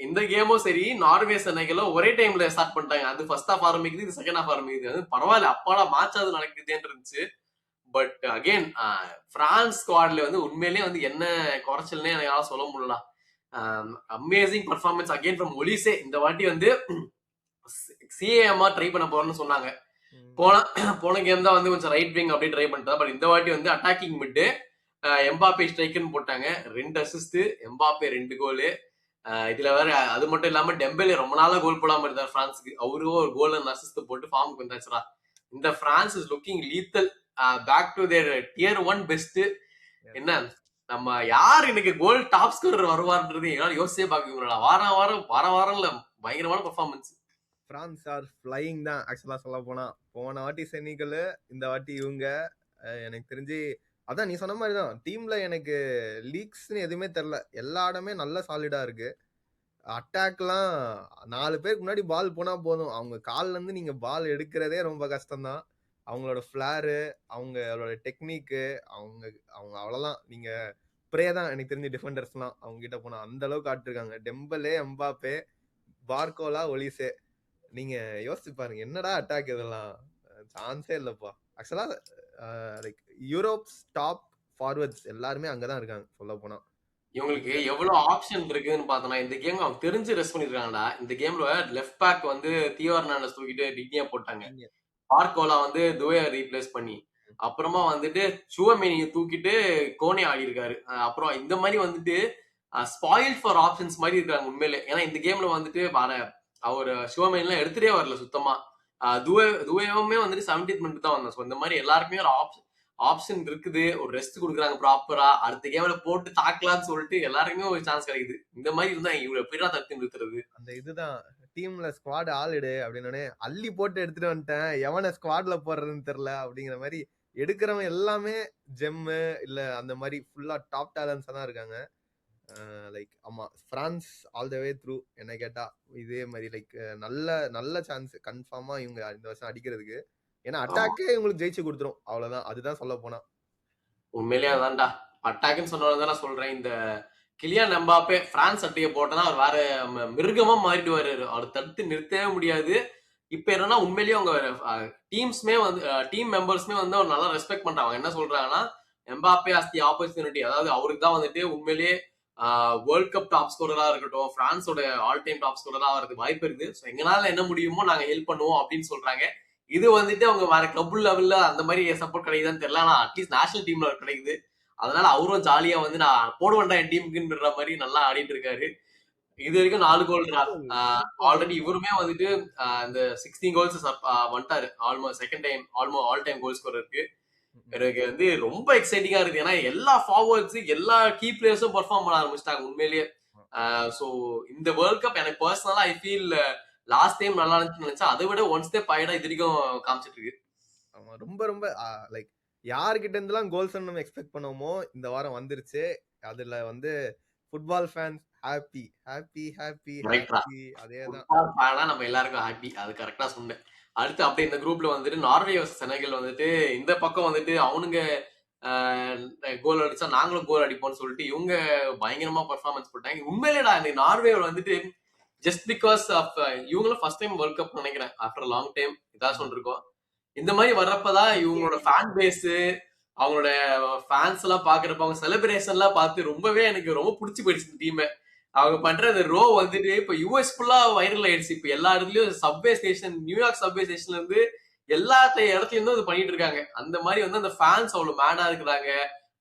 இந்த கேமும் சரி, நார்வே சென்னைகளும் ஒரே டைம்ல ஸ்டார்ட் பண்ணிட்டாங்க. அது ஃபர்ஸ்ட் ஹாஃப் ஆரம்பிக்குது, இது செகண்ட் ஹாஃப் ஆரம்பிக்குது. அது பரவாயில்ல, அப்பாடா மேட்ச் அது நடக்குதுன்னு இருந்துச்சு. பட் அகைன் பிரான்ஸ் ஸ்குவாட்ல வந்து உண்மையிலேயே வந்து என்ன குறைச்சல்னே எனக்கு சொல்ல முடியல. Amazing performance again from ஒலிசே. இந்த வாட்டி வந்து சிஏஎம்ஆ ட்ரை பண்ண போறோம்னு சொன்னாங்க. போன கேம் தான் வந்து கொஞ்சம் ரைட் விங் அப்படி ட்ரை பண்ணிட்டா. பட் இந்த வாட்டி வந்து அட்டாக்கிங் மிட் எம்பாப்பே ஸ்ட்ரைக்குன்னு போட்டாங்க. 2 அசிஸ்ட், எம்பாப்பே 2 கோலு. இதுல வேற அது மட்டும் இல்லாம டெம்பேலே ரொம்ப நாளா கோல் போடாம இருந்தார் பிரான்ஸுக்கு. அவரும் ஒரு கோல் அண்ட் அசிஸ்ட் போட்டு ஃபார்முக்கு வந்தாச்சுடா. இந்த France is looking lethal. Back to their tier 1 best. என்ன நம்ம யார் எனக்கு கோல் டாப் ஸ்கோரர் வருவார்ன்றது என்னால யோசிச்சே பாக்க. வாரம் பயங்கரமான பெர்ஃபார்மன்ஸ். பிரான்ஸ் ஆர் ஃப்ளையிங் தான் ஆக்சுவலா சொல்ல போனா. போன வாட்டி செனிகல், இந்த வாட்டி இவங்க. எனக்கு தெரிஞ்சு அதான் நீ சொன்ன மாதிரி தான். டீம்ல எனக்கு லீக்ஸ்னு எதுவுமே தெரியல. எல்லா இடமே நல்ல சாலிடா இருக்கு. அட்டாக்லாம் 4 பேருக்கு முன்னாடி பால் போனா போதும். அவங்க கால்ல இருந்து நீங்க பால் எடுக்கிறதே ரொம்ப கஷ்டம் தான். அவங்களோட ஃபிளாரு, அவங்களோட டெக்னிக்கு, அவங்க அவ்வளவுதான். நீங்க ப்ரே தான் எனக்கு தெரிஞ்ச டிஃபெண்டர்ஸ்லாம் அவங்க கிட்ட போனா அந்த அளவுக்கு ஆட்டிருக்காங்க. டெம்பலே, எம்பாப்பே, பார்கோலா, ஒலிசே. நீங்க யோசிச்சு பாருங்க, என்னடா அட்டாக் இதெல்லாம். சான்ஸே இல்லப்பா. ஆக்சுவலா லைக் யூரோப்ஸ் டாப் ஃபார்வர்ட்ஸ் எல்லாருமே அங்கதான் இருக்காங்க சொல்ல போனா. இவங்களுக்கு எவ்வளவு ஆப்ஷன் இருக்குன்னு பார்த்தோம்னா இந்த கேம் அவங்க தெரிஞ்சு ரெஸ்ட் பண்ணிருக்காங்கடா. இந்த கேம்ல லெஃப்ட் பேக் வந்து தியோ ஹெர்னாண்டஸ் தூக்கிட்டு டிக்னியா போட்டாங்க. நீங்க பார்கோலா வந்து துவே ரீப்ளேஸ் பண்ணி, அப்புறமா வந்துட்டு சுவமேனியை தூக்கிட்டு கோனே ஆடி இருக்காரு. அப்புறம் இந்த மாதிரி வந்துட்டு ஸ்பாயில் ஃபார் ஆப்ஷன்ஸ் மாதிரி இருக்காங்க உண்மையிலே. ஏன்னா இந்த கேம்ல வந்துட்டு வர அவர் சுவமேனிலாம் எடுத்துட்டே வரல சுத்தமா. துவேவுமே வந்துட்டு 70th மினிட் தான் வந்தோம். ஸோ இந்த மாதிரி எல்லாருக்குமே ஒரு ஆப்ஷன் இருக்குது, ஒரு ரெஸ்ட் கொடுக்குறாங்க ப்ராப்பரா, அடுத்த கேம்ல போட்டு தாக்கலாம்னு சொல்லிட்டு எல்லாருக்குமே ஒரு சான்ஸ் கிடைக்குது. இந்த மாதிரி இருந்தா இவ்வளவு எப்படிடா தடுத்து நிறுத்துறது? அந்த இதுதான் டீம்ல ஸ்குவாட் ஆளுடு அப்படின்னு அள்ளி போட்டு எடுத்துட்டு வந்துட்டேன், எவனை ஸ்குவாட்ல போடுறதுன்னு தெரியல அப்படிங்கிற மாதிரி எடுக்கிறவன் எல்லாமே ஜெம்மு இல்ல அந்த மாதிரி ஃபுல்லா டாப் டேலண்ட்ஸா தான் இருக்காங்க. லைக் ஆமா France all the way through என்ன கேட்டா இதே மாதிரி லைக் நல்ல நல்ல சான்ஸ் கன்ஃபார்மா இவங்க இந்த வருஷம் அடிக்கிறதுக்கு. ஏன்னா ஆமா, அட்டாக்கே இவங்களுக்கு ஜெயிச்சு கொடுத்துரும், அவ்வளவுதான். அதுதான் சொல்ல போனா. உண்மையிலேயே அதான்டா. அட்டாக்னு சொன்னதான் நான் சொல்றேன். இந்த கிலியான் எம்பாப்பே பிரான்ஸ் சட்டையை போட்டனா அவர் வேற மிருகமா மாறிடுவாரு. அவர் தடுத்து நிறுத்தவே முடியாது. இப்ப என்னன்னா உண்மையிலேயே அவங்க டீம்ஸ்மே வந்து டீம் மெம்பர்ஸ்மே வந்து அவர் நல்லா ரெஸ்பெக்ட் பண்றாங்க. என்ன சொல்றாங்கன்னா எம்பாப்பே ஆஸ் தி ஆப்பர்ச்சுனிட்டி, அதாவது அவருக்கு தான் வந்துட்டு உண்மையிலேயே வேர்ல்ட் கப் டாப் ஸ்கோரரா இருக்கட்டும், பிரான்ஸோட ஆல் டைம் டாப் ஸ்கோரரா வரதுக்கு வாய்ப்பு இருக்கு. ஸோ எங்களால என்ன முடியுமோ நாங்க ஹெல்ப் பண்ணுவோம் அப்படின்னு சொல்றாங்க. இது வந்துட்டு அவங்க வேற கிளப் லெவல்ல அந்த மாதிரி சப்போர்ட் கிடைக்குதான்னு தெரியல. ஆனா அட்லீஸ்ட் நேஷனல் டீம்ல கிடைக்குது. அதனால அவரும் ஜாலியா வந்து நான் போடுவேன்டா என் டீமுக்குன்ற மாதிரி நல்லா ஆடிட்டு இருக்காரு. இது வரைக்கும் 4 கோல். ஆல்ரெடி இவருமே வந்துட்டு இந்த 16 கோல்ஸ் வந்துட்டாரு. Almost second time all time goal score இருக்கு. எனக்கு வந்து ரொம்ப எக்ஸைட்டிங்கா இருக்கு. ஏன்னா எல்லா ஃபார்வர்ட்ஸ் எல்லா கீ பிளேயர்ஸும் பெர்ஃபார்ம் பண்ண ஆரம்பிச்சிட்டாங்க உண்மையிலேயே. சோ இந்த வேர்ல்ட் கப் எனக்கு பர்சனலா ஐ ஃபீல் லாஸ்ட் டைம் நல்லா இருந்துச்சுன்னு நினைச்சா அதை விட ஒன் ஸ்டெப் ஹைடா இது வரைக்கும் காமிச்சிட்டு இருக்கு. ஆமா ரொம்ப ரொம்ப லைக் யார்கிட்ட இருந்தெல்லாம் கோல்ஸ் நம்ம எக்ஸ்பெக்ட் பண்ணுவோமோ இந்த வாரம் வந்துருச்சு. அதுல வந்து football fans happy happy happy ரைட்ரா, ஹாப்பி. அதேதான். ஃபுட்பால் ஃபேனா நம்ம எல்லாருக்கும் ஹாப்பி. அது கரெக்டா சொன்னேன். அடுத்து அப்படியே இந்த குரூப்ல வந்துட்டு நார்வே vs செனகல் வந்துட்டு இந்த பக்கம் வந்துட்டு அவனுங்க கோல் அடிச்சா நாங்களும் கோல் அடிப்போம்னு சொல்லிட்டு இவங்க பயங்கரமா பெர்ஃபார்மன்ஸ் போட்டாங்க. உண்மையிலேடா இந்த நார்வே வந்துட்டு ஜஸ்ட் பிகாஸ் ஆஃப் இவங்களும் ஃபர்ஸ்ட் டைம் வேர்ல்ட் கப் நினைக்கிறேன் ஆஃப்டர் லாங் டைம் இதான் சொல்லிருக்கோம். இந்த மாதிரி வர்றப்பதான் இவங்களோட ஃபேன் பேஸ், அவங்களோட ஃபேன்ஸ் எல்லாம் பாக்குறப்ப அவங்க செலிப்ரேஷன் எல்லாம் பார்த்து ரொம்பவே எனக்கு ரொம்ப பிடிச்சி போயிடுச்சு இந்த டீம். அவங்க பண்ற அந்த ரோ வந்துட்டு இப்ப யூஎஸ் ஃபுல்லா வைரல் ஆயிடுச்சு. இப்ப எல்லா இடத்துலயும் சப்வே ஸ்டேஷன், நியூயார்க் சப்வே ஸ்டேஷன்ல இருந்து எல்லா இடத்துல இருந்தும் இது பண்ணிட்டு இருக்காங்க. அந்த மாதிரி வந்து அந்த ஃபேன்ஸ் அவ்வளவு மேடா இருக்கிறாங்க.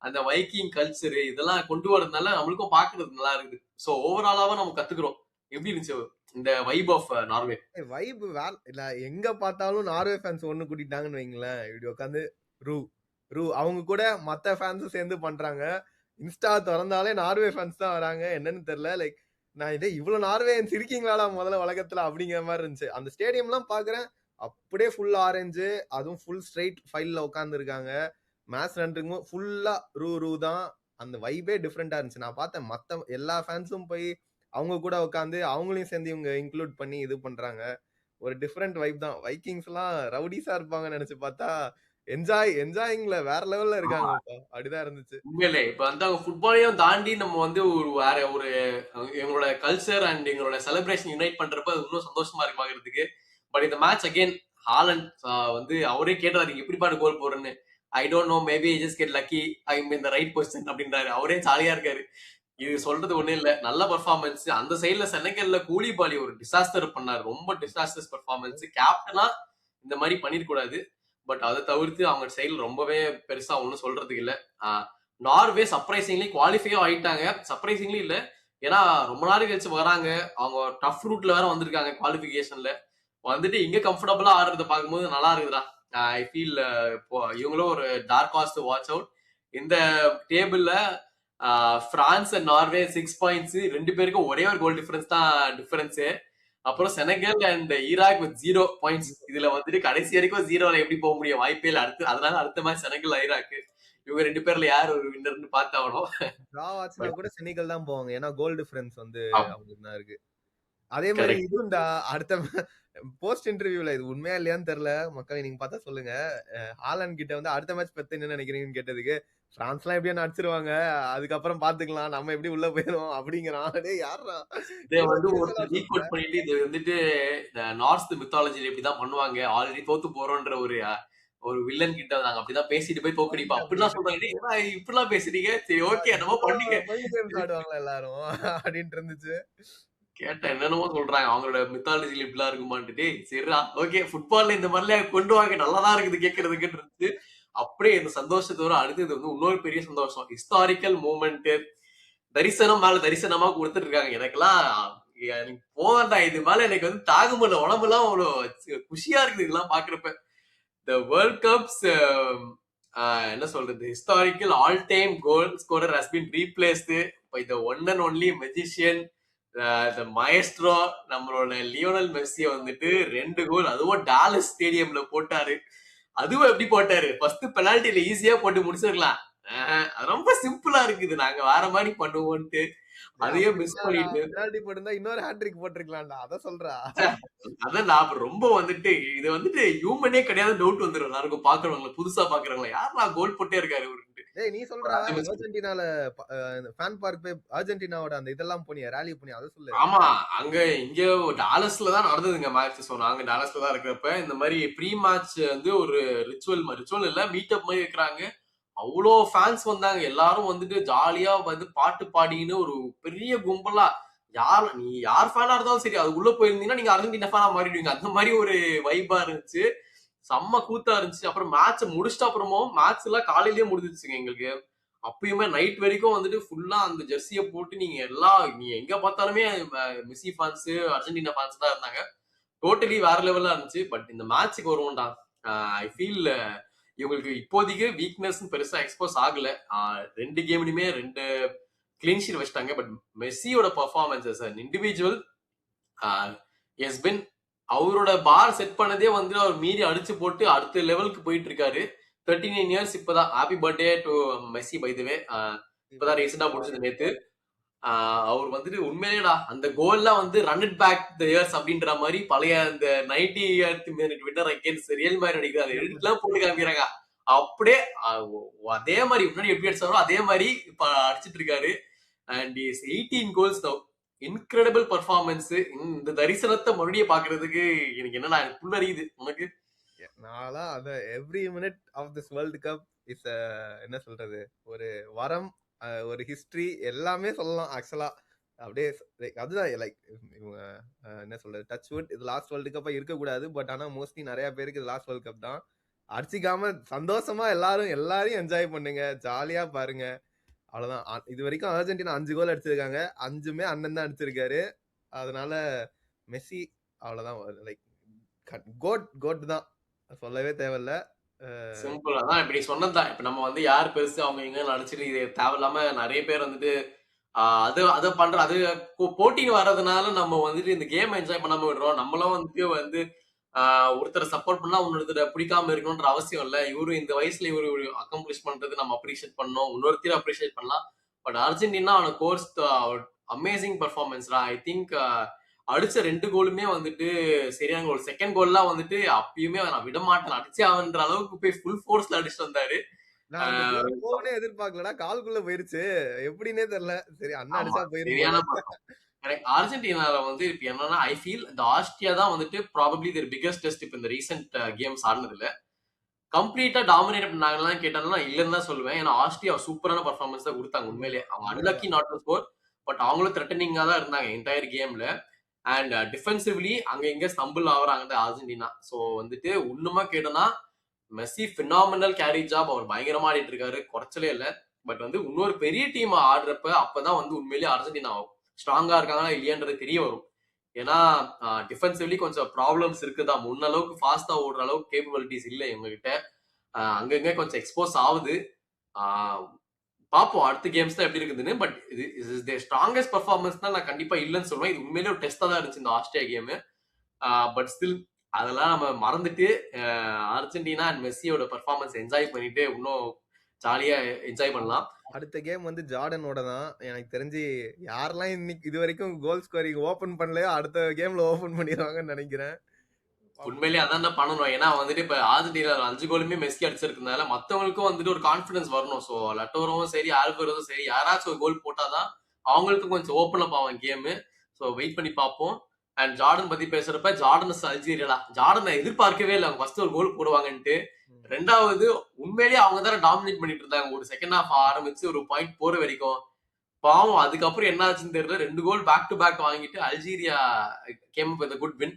அந்த வைக்கிங் கல்ச்சர் இதெல்லாம் கொண்டு வரதுனால நம்மளுக்கும் பாக்குறது நல்லா இருக்குது. சோ ஓவராலாவா நம்ம கத்துக்கிறோம். எப்படி இருந்துச்சு இந்த வைப் ஆஃப் நார்வே? வைப் வேற இல்ல. எங்க பார்த்தாலும் நார்வே ஃபேன்ஸ் ஒண்ணு கூட்டிட்டாங்கன்னு வைங்களேன், இப்படி உட்காந்து ரூ ரூ அவங்க கூட மத்த ஃபேன்ஸும் சேர்ந்து பண்றாங்க. இன்ஸ்டா திறந்தாலே நார்வே ஃபேன்ஸ் தான் வராங்க. என்னன்னு தெரியல. லைக் நான் இதே இவ்வளவு நார்வேயன்ஸ் இருக்கீங்களாடா முதல்ல உலகத்துல அப்படிங்கிற மாதிரி இருந்துச்சு. அந்த ஸ்டேடியம் எல்லாம் பாக்குறேன், அப்படியே ஃபுல் ஆரஞ்சு, அதுவும் ஃபுல் ஸ்ட்ரைட் ஃபைல்ல உட்கார்ந்து இருக்காங்க. மேட்ச் நடந்துக்கும் ஃபுல்லா ரூ ரூ தான். அந்த வைபே டிஃப்ரெண்டா இருந்துச்சு. நான் பார்த்தேன் மத்த எல்லா ஃபேன்ஸும் போய் அவங்க கூட உட்காந்து அவங்களையும் சேர்ந்து இவங்க இன்க்ளூட் பண்ணி இது பண்றாங்க. ஒரு டிஃப்ரெண்ட் வைப் தான். வைக்கிங்ஸ் எல்லாம் ரவுடிஸா இருப்பாங்கன்னு நினைச்சு பார்த்தா என்ஜாயிங்ல வேற லெவல்ல இருக்காங்க. அப்படிதான் இருந்துச்சு. உண்மையிலே இப்ப வந்து அவங்க ஃபுட்பாலையும் தாண்டி நம்ம வந்து ஒரு வேற ஒரு எங்களோட கல்ச்சர் அண்ட் எங்களோட செலிப்ரேஷன் யுனைட் பண்றப்ப அது இன்னும் சந்தோஷமா இருக்கு பாக்குறதுக்கு. பட் இந்த மேட்ச் அகைன் ஹாலண்ட் வந்து அவரே கேட்டாரு எப்படி பாட்டு கோல் போடுறேன்னு. I don't know, maybe just get lucky, I am in the right position அப்படின்றாரு. அவரே ஜாலியா இருக்காரு. இது சொல்றது ஒண்ணு இல்ல, நல்ல பெர்ஃபார்மன்ஸ். அந்த சைடுல செனகல்ல கூலிபாலி ஒரு டிசாஸ்டர் பண்ணாரு. ரொம்ப டிசாஸ்டர்ஸ் பெர்ஃபார்மன்ஸ். கேப்டனா இந்த மாதிரி பண்ணிருக்க கூடாது. பட் அதை தவிர்த்து அவங்க சைடுல ரொம்பவே பெருசா ஒன்னும் சொல்றதுக்கு இல்ல. நார்வே சர்ப்ரைசிங்லி குவாலிஃபையும் ஆயிட்டாங்க. சர்ப்ரைசிங்லி இல்ல, ஏன்னா ரொம்ப நாள் கழிச்சு வராங்க. அவங்க டஃப் ரூட்ல வேற வந்திருக்காங்க குவாலிபிகேஷன்ல. வந்துட்டு இங்க கம்ஃபர்டபுளா ஆடுறத பார்க்கும்போது நல்லா இருக்குதுடா. ஐ ஃபீல் இவங்களும் ஒரு டார்க் ஹார்ஸ் வாட்ச் அவுட். இந்த டேபிள்ல பிரான்ஸ் அண்ட் நார்வே 6 பாயிண்ட்ஸ், ரெண்டு பேருக்கும் ஒரே ஒரு கோல் டிஃபரன்ஸ் தான் டிஃபரன்ஸ். அப்புறம் Senegal and Iraq with 0 points. இதுல வந்துட்டு கடைசி வரைக்கும் 0ல எப்படி போக முடியும், வாய்ப்பே இல்ல. அதனால அடுத்த மேட்ச் செனகல் ஈராக், இவங்க ரெண்டு பேர்ல யார் ஒரு வின்னர்னு பார்த்தாவணும். டிரா ஆச்சுனா கூட செனகல் தான் போவாங்க. ஏன்னா கோல் டிஃபரன்ஸ் வந்து அவங்களுக்கு தான் இருக்கு. அதே மாதிரி இதுண்டா அடுத்த போஸ்ட் இன்டர்வியூல, இது உண்மையா இல்லையான்னு தெரியல, மக்களை நீங்க பார்த்தா சொல்லுங்க. ஹாலண்ட் கிட்ட வந்து அடுத்த மேட்ச் பத்தி என்ன நினைக்கிறீங்கன்னு கேட்டதுக்கு, பிரான்ஸ் எல்லாம் எப்படியா நடிச்சிருவாங்க, அதுக்கப்புறம் பாத்துக்கலாம், நம்ம எப்படி உள்ள போயிடும் அப்படிங்கிறான். யாரா வந்து ஒரு ரீகோட் பண்ணிட்டு இது வந்துட்டு நார்த் மித்தாலஜி இப்படிதான் பண்ணுவாங்க, ஆல்ரெடி தோத்து போறோன்ற ஒரு ஒரு வில்லன் கிட்ட நாங்க அப்படிதான் பேசிட்டு போய் தோக்கடிப்போம் அப்படிலாம் சொல்றாங்க. ஏன்னா இப்படிலாம் பேசுறீங்க, சரி ஓகே என்னமோ பண்ணீங்க. மைண்ட் கேம்ஸ் ஆடுவாங்களா எல்லாரும் அப்படின்ட்டு இருந்துச்சு. கேட்டா என்னென்னமோ சொல்றாங்க. அவங்களோட மித்தாலஜில இப்படிலாம் இருக்குமான்ட்டு. சரிடா ஓகே ஃபுட்பால்ல இந்த மாதிரிலாம் கொண்டு வாங்க நல்லாதான் இருக்குது கேட்கறதுக்குன்னு இருந்துச்சு. அப்படியே இந்த சந்தோஷத்தோட அடுத்தது வந்து இன்னொரு பெரிய சந்தோஷம். ஹிஸ்டாரிக்கல் மூமெண்ட் தரிசனம் மேல தரிசனமா கொடுத்துட்டு இருக்காங்க. எனக்கெல்லாம் எனக்கு போவேன்டா இது மேல எனக்கு வந்து தாக முடியல. உடம்புலாம் அவ்வளோ குஷியா இருக்குது இதெல்லாம் பாக்குறப்ப. த வேர்ல்ட் கப்ஸ் என்ன சொல்றது historical all time goal scorer has been replaced by the one and only magician the maestro நம்மளோட லியோனல் மெஸ்ஸியை வந்துட்டு 2 கோல் அதுவும் டாலஸ் ஸ்டேடியம்ல போட்டாரு. அதுவும் எப்படி போட்டாரு ஃபர்ஸ்ட் பெனால்டில ஈஸியா போட்டு முடிச்சிருக்கலாம். அது ரொம்ப சிம்பிளா இருக்குது நாங்க வேற மாதிரி பண்ணுவோம்ட்டு அதையே மிஸ் பண்ணிட்டு பெனால்டி போட்டிருந்தா இன்னொரு ஹேட்ரிக் போட்டிருக்கலாம்டா அத சொல்றா. அதான் நான் ரொம்ப வந்துட்டு இது வந்துட்டு ஹியூமனே கிடையாது டவுட் வந்துடும் எல்லாருக்கும் பாக்குறவங்க புதுசா பாக்குறவங்க யார் நான் கோல் போட்டே இருக்காரு ஏய் நீ சொல்றா அர்ஜென்டினால ஃபேன் பார்க் போய் அர்ஜென்டினாவோட அந்த இதெல்லாம் போனியா ராலி போனியா அத சொல்லு. ஆமா அங்க இங்க டாலஸ்ல தான் நடந்ததுங்க மேட்ச். சோ நாங்க டாலஸ்ல தான் இருக்கிறப்ப இந்த மாதிரி ப்ரீ மேட்ச் வந்து ஒரு ரிச்சுவல் இல்ல மீட்டப் மாதிரி வைக்கிறாங்க. அவ்வளோ ஃபேன்ஸ் வந்தாங்க. எல்லாரும் வந்துட்டு ஜாலியா வந்து பாட்டு பாடின்னு ஒரு பெரிய கும்பலா நீ யார் ஃபேனா இருந்தாலும் சரி அது உள்ள போயிருந்தீங்கன்னா நீங்க அர்ஜென்டினா ஃபேனா மாறிடுவீங்க. அந்த மாதிரி ஒரு வைபா இருந்துச்சு. செம்ம கூத்தா இருந்துச்சு. அப்புறம் மேட்ச் முடிச்சிட்ட அப்புறமும் மேட்ச் எல்லாம் காலையிலேயே முடிஞ்சிச்சுங்க எங்களுக்கு. அப்பயுமே நைட் வரைக்கும் வந்துட்டு ஃபுல்லா அந்த ஜெர்சியை போட்டு நீ எங்க பார்த்தாலுமே மெஸ்ஸி ஃபேன்ஸ் அர்ஜென்டினா ஃபேன்ஸ் தான் இருந்தாங்க. டோட்டலி வேற லெவலா இருந்துச்சு. பட் இந்த மேட்சுக்கு வருவோம்டா ஐ ஃபீல் இவங்களுக்கு இப்போதைக்கு வீக்னஸ் பெருசா எக்ஸ்போஸ் ஆகல. 2 கேம்லயுமே 2 கிளீன் ஷீட் வச்சிட்டாங்க. பட் மெஸ்ஸியோட பெர்ஃபார்மன்ஸஸ் இண்டிவிஜுவல் எஸ் பின் அவரோட பார் செட் பண்ணதே வந்து அவர் மீறி அடிச்சு போட்டு அடுத்த லெவலுக்கு போயிட்டு இருக்காரு. 39 இயர்ஸ் இப்பதான். Happy birthday to Messi by the way. இப்பதான் ரீசெண்டா முடிச்சது நேத்து. அவர் வந்துட்டு உண்மையிலேடா அந்த கோல்லாம் வந்து run it back the years அப்படின்ற மாதிரி பழைய அந்த 90th minute winner against real மாதிரி நடிக்கிறாரு. எல்லாம் போட்டு காமிக்கிறாங்க. அப்படியே அதே மாதிரி முன்னாடி எப்படி அடிச்சாரோ அதே மாதிரி இப்ப அடிச்சிட்டு இருக்காரு. And is 18 goals now. Incredible performance. இந்த தரிசனத்தை மறுபடியும் பாக்குறதுக்கு எனக்கு என்னடா புல்லறியுது உனக்கு. நான்லாம் அத every minute of this world cup is என்ன சொல்றது ஒரு வரம் ஒரு ஹிஸ்டரி எல்லாமே சொல்லலாம் ஆக்சுவலா. அப்படியே அதுதான் லைக் இவங்க என்ன சொல்றது டச் வுட் இது லாஸ்ட் வேர்ல்டு கப்பா இருக்கக்கூடாது. பட் ஆனா மோஸ்ட்லி நிறைய பேருக்கு இது லாஸ்ட் வேர்ல்ட் கப் தான். அடிச்சிக்காம சந்தோஷமா எல்லாரையும் என்ஜாய் பண்ணுங்க ஜாலியா பாருங்க அவ்வளவுதான். இது வரைக்கும் அர்ஜென்டினா 5 கோல் அடிச்சிருக்காங்க. 5மே அண்ணன் தான் அடிச்சிருக்காரு. அதனால மெஸ்ஸி அவ்வளவுதான் லைக் கோட் தான் சொல்லவே தேவையில்ல. சிம்பிள் அதான் இப்படி சொன்னதுதான். இப்ப நம்ம வந்து யார் பெருசு அவங்க எங்க நடிச்சிட்டு இது தேவையில்லாம நிறைய பேர் வந்துட்டு அது பண்ற அது போட்டின்னு வர்றதுனால நம்ம வந்துட்டு இந்த கேம் என்ஜாய் பண்ணாம விடுறோம். நம்மளும் வந்து ஒருத்தரை சப்போர்ட் பண்ணா இன்னொருத்தரை பிடிக்காம இருக்கணும்ன்ற அவசியம் இல்ல. இவரு இந்த வயசுல இவரு அக்கம்ப்ளிஷ் பண்றது நம்ம அப்ரிஷியேட் பண்ணணும். இன்னொருத்தர் அப்ரிஷியேட் பண்ணலாம். பட் அர்ஜென்டினா அவன கோர்ஸ் அமேசிங் பர்ஃபார்மன்ஸ்ரா. ஐ திங்க் அடிச்ச 2 கோலுமே வந்துட்டு சரியான கோல். செகண்ட் கோல்லாம் வந்துட்டு அப்பயுமே நான் விட மாட்டேன் அடிச்சே அவன்ற அளவுக்கு போய் ஃபுல் ஃபோர்ஸ்ல அடிச்சுட்டு வந்தாரு. எதிர்பார்க்கலடா கால்குள்ள போயிருச்சு எப்படின்னே தெரியல. சரி அண்ணா அடிச்சா போயிருக்கு. எனக்கு அர்ஜென்டினால வந்து இப்ப என்னன்னா ஐ ஃபீல் இந்த ஆஸ்திரியா தான் வந்துட்டு ப்ராபப்லி their biggest டெஸ்ட் இப்ப இந்த ரீசெண்ட் கேம்ஸ் ஆடினதுல கம்ப்ளீட்டா டாமினேட் பண்ணாங்கலாம் கேட்டாலும் இல்லன்னு தான் சொல்லுவேன். ஏன்னா ஆஸ்திரியா சூப்பரான பர்ஃபார்மன்ஸ் தான் கொடுத்தாங்க உண்மையிலே. அவங்க unlucky not to score. But அவங்களும் த்ரெட்டனிங்கா தான் இருந்தாங்க என்டையர் கேம்ல. அண்ட் டிஃபென்சிவ்லி அங்க இங்க ஸ்டம்பிள் ஆகுறாங்க அர்ஜென்டினா. சோ வந்துட்டு ஒண்ணுமா கேட்டோம்னா மெஸ்ஸி பினாமினல் கேரி ஜாப். அவர் பயங்கரமா ஆடிட்டு இருக்காரு குறைச்சலே இல்ல. பட் வந்து இன்னொரு பெரிய டீம் ஆடுறப்ப அப்பதான் வந்து உண்மையிலேயே அர்ஜென்டினா ஸ்ட்ராங்கா இருக்காங்களா இல்லையான்றது தெரிய வரும். ஏன்னா டிஃபென்சிவ்லி கொஞ்சம் ப்ராப்ளம்ஸ் இருக்குதா. முன்ன அளவுக்கு ஃபாஸ்டா ஓடுற அளவுக்கு கேப்பபிலிட்டிஸ் இல்லை இவங்க கிட்ட. அங்கங்க கொஞ்சம் எக்ஸ்போஸ் ஆகுது. பாப்போம் அடுத்த கேம்ஸ் தான் எப்படி இருக்குதுன்னு. பட் இது ஸ்ட்ராங்கஸ்ட் பர்ஃபார்மன்ஸ் தான் நான் கண்டிப்பா இல்லைன்னு சொல்லுவேன். இது உண்மையிலே ஒரு டெஸ்டா தான் இருந்துச்சு இந்த ஆஸ்திரியா கேம். பட் ஸ்டில் அதெல்லாம் நம்ம மறந்துட்டு அர்ஜென்டினா அண்ட் மெஸ்ஸியோட பர்ஃபார்மன்ஸ் என்ஜாய் பண்ணிட்டு இன்னும் ஜாலியா என்ஜாய் பண்ணலாம். அடுத்த கேம் வந்து ஜார்டனோட தான். எனக்கு தெரிஞ்சு யாரெல்லாம் இன்னைக்கு இது வரைக்கும் கோல் ஸ்கோரிங் ஓபன் பண்ணலையோ அடுத்த கேம்ல ஓபன் பண்ணிடுவாங்கன்னு நினைக்கிறேன். உண்மையிலேயே அதான் பண்ணணும். ஏன்னா வந்துட்டு இப்ப அர்ஜென்டினா 5 கோலுமே மெஸ்ஸி அடிச்சிருக்கனால மத்தவங்களுக்கும் வந்துட்டு ஒரு கான்பிடன்ஸ் வரணும். சோ லட்டோரும் சரி ஆல்வரோவும் சரி யாராச்சும் ஒரு கோல் போட்டாதான் அவங்களுக்கும் கொஞ்சம் ஓப்பன் அப் ஆகும் கேம். ஸோ வெயிட் பண்ணி பார்ப்போம். அண்ட் ஜார்டன் பத்தி பேசுறப்ப ஜார்டன் அல்ஜீரியா ஜார்டன் எதிர்பார்க்கவே இல்லை அவங்க ஃபர்ஸ்ட் ஒரு கோல் போடுவாங்கன்ட்டு. ரெண்டாவது உண்மையிலேயே அவங்க தானே டாமினேட் பண்ணிட்டு இருந்தாங்க ஒரு செகண்ட் ஹாஃப் ஆரம்பிச்சு ஒரு பாயிண்ட் போற வரைக்கும். பாவம் அதுக்கப்புறம் என்ன ஆச்சுன்னு தெரியல, 2 கோல் பேக் டு பேக் வாங்கிட்டு Algeria game with good win.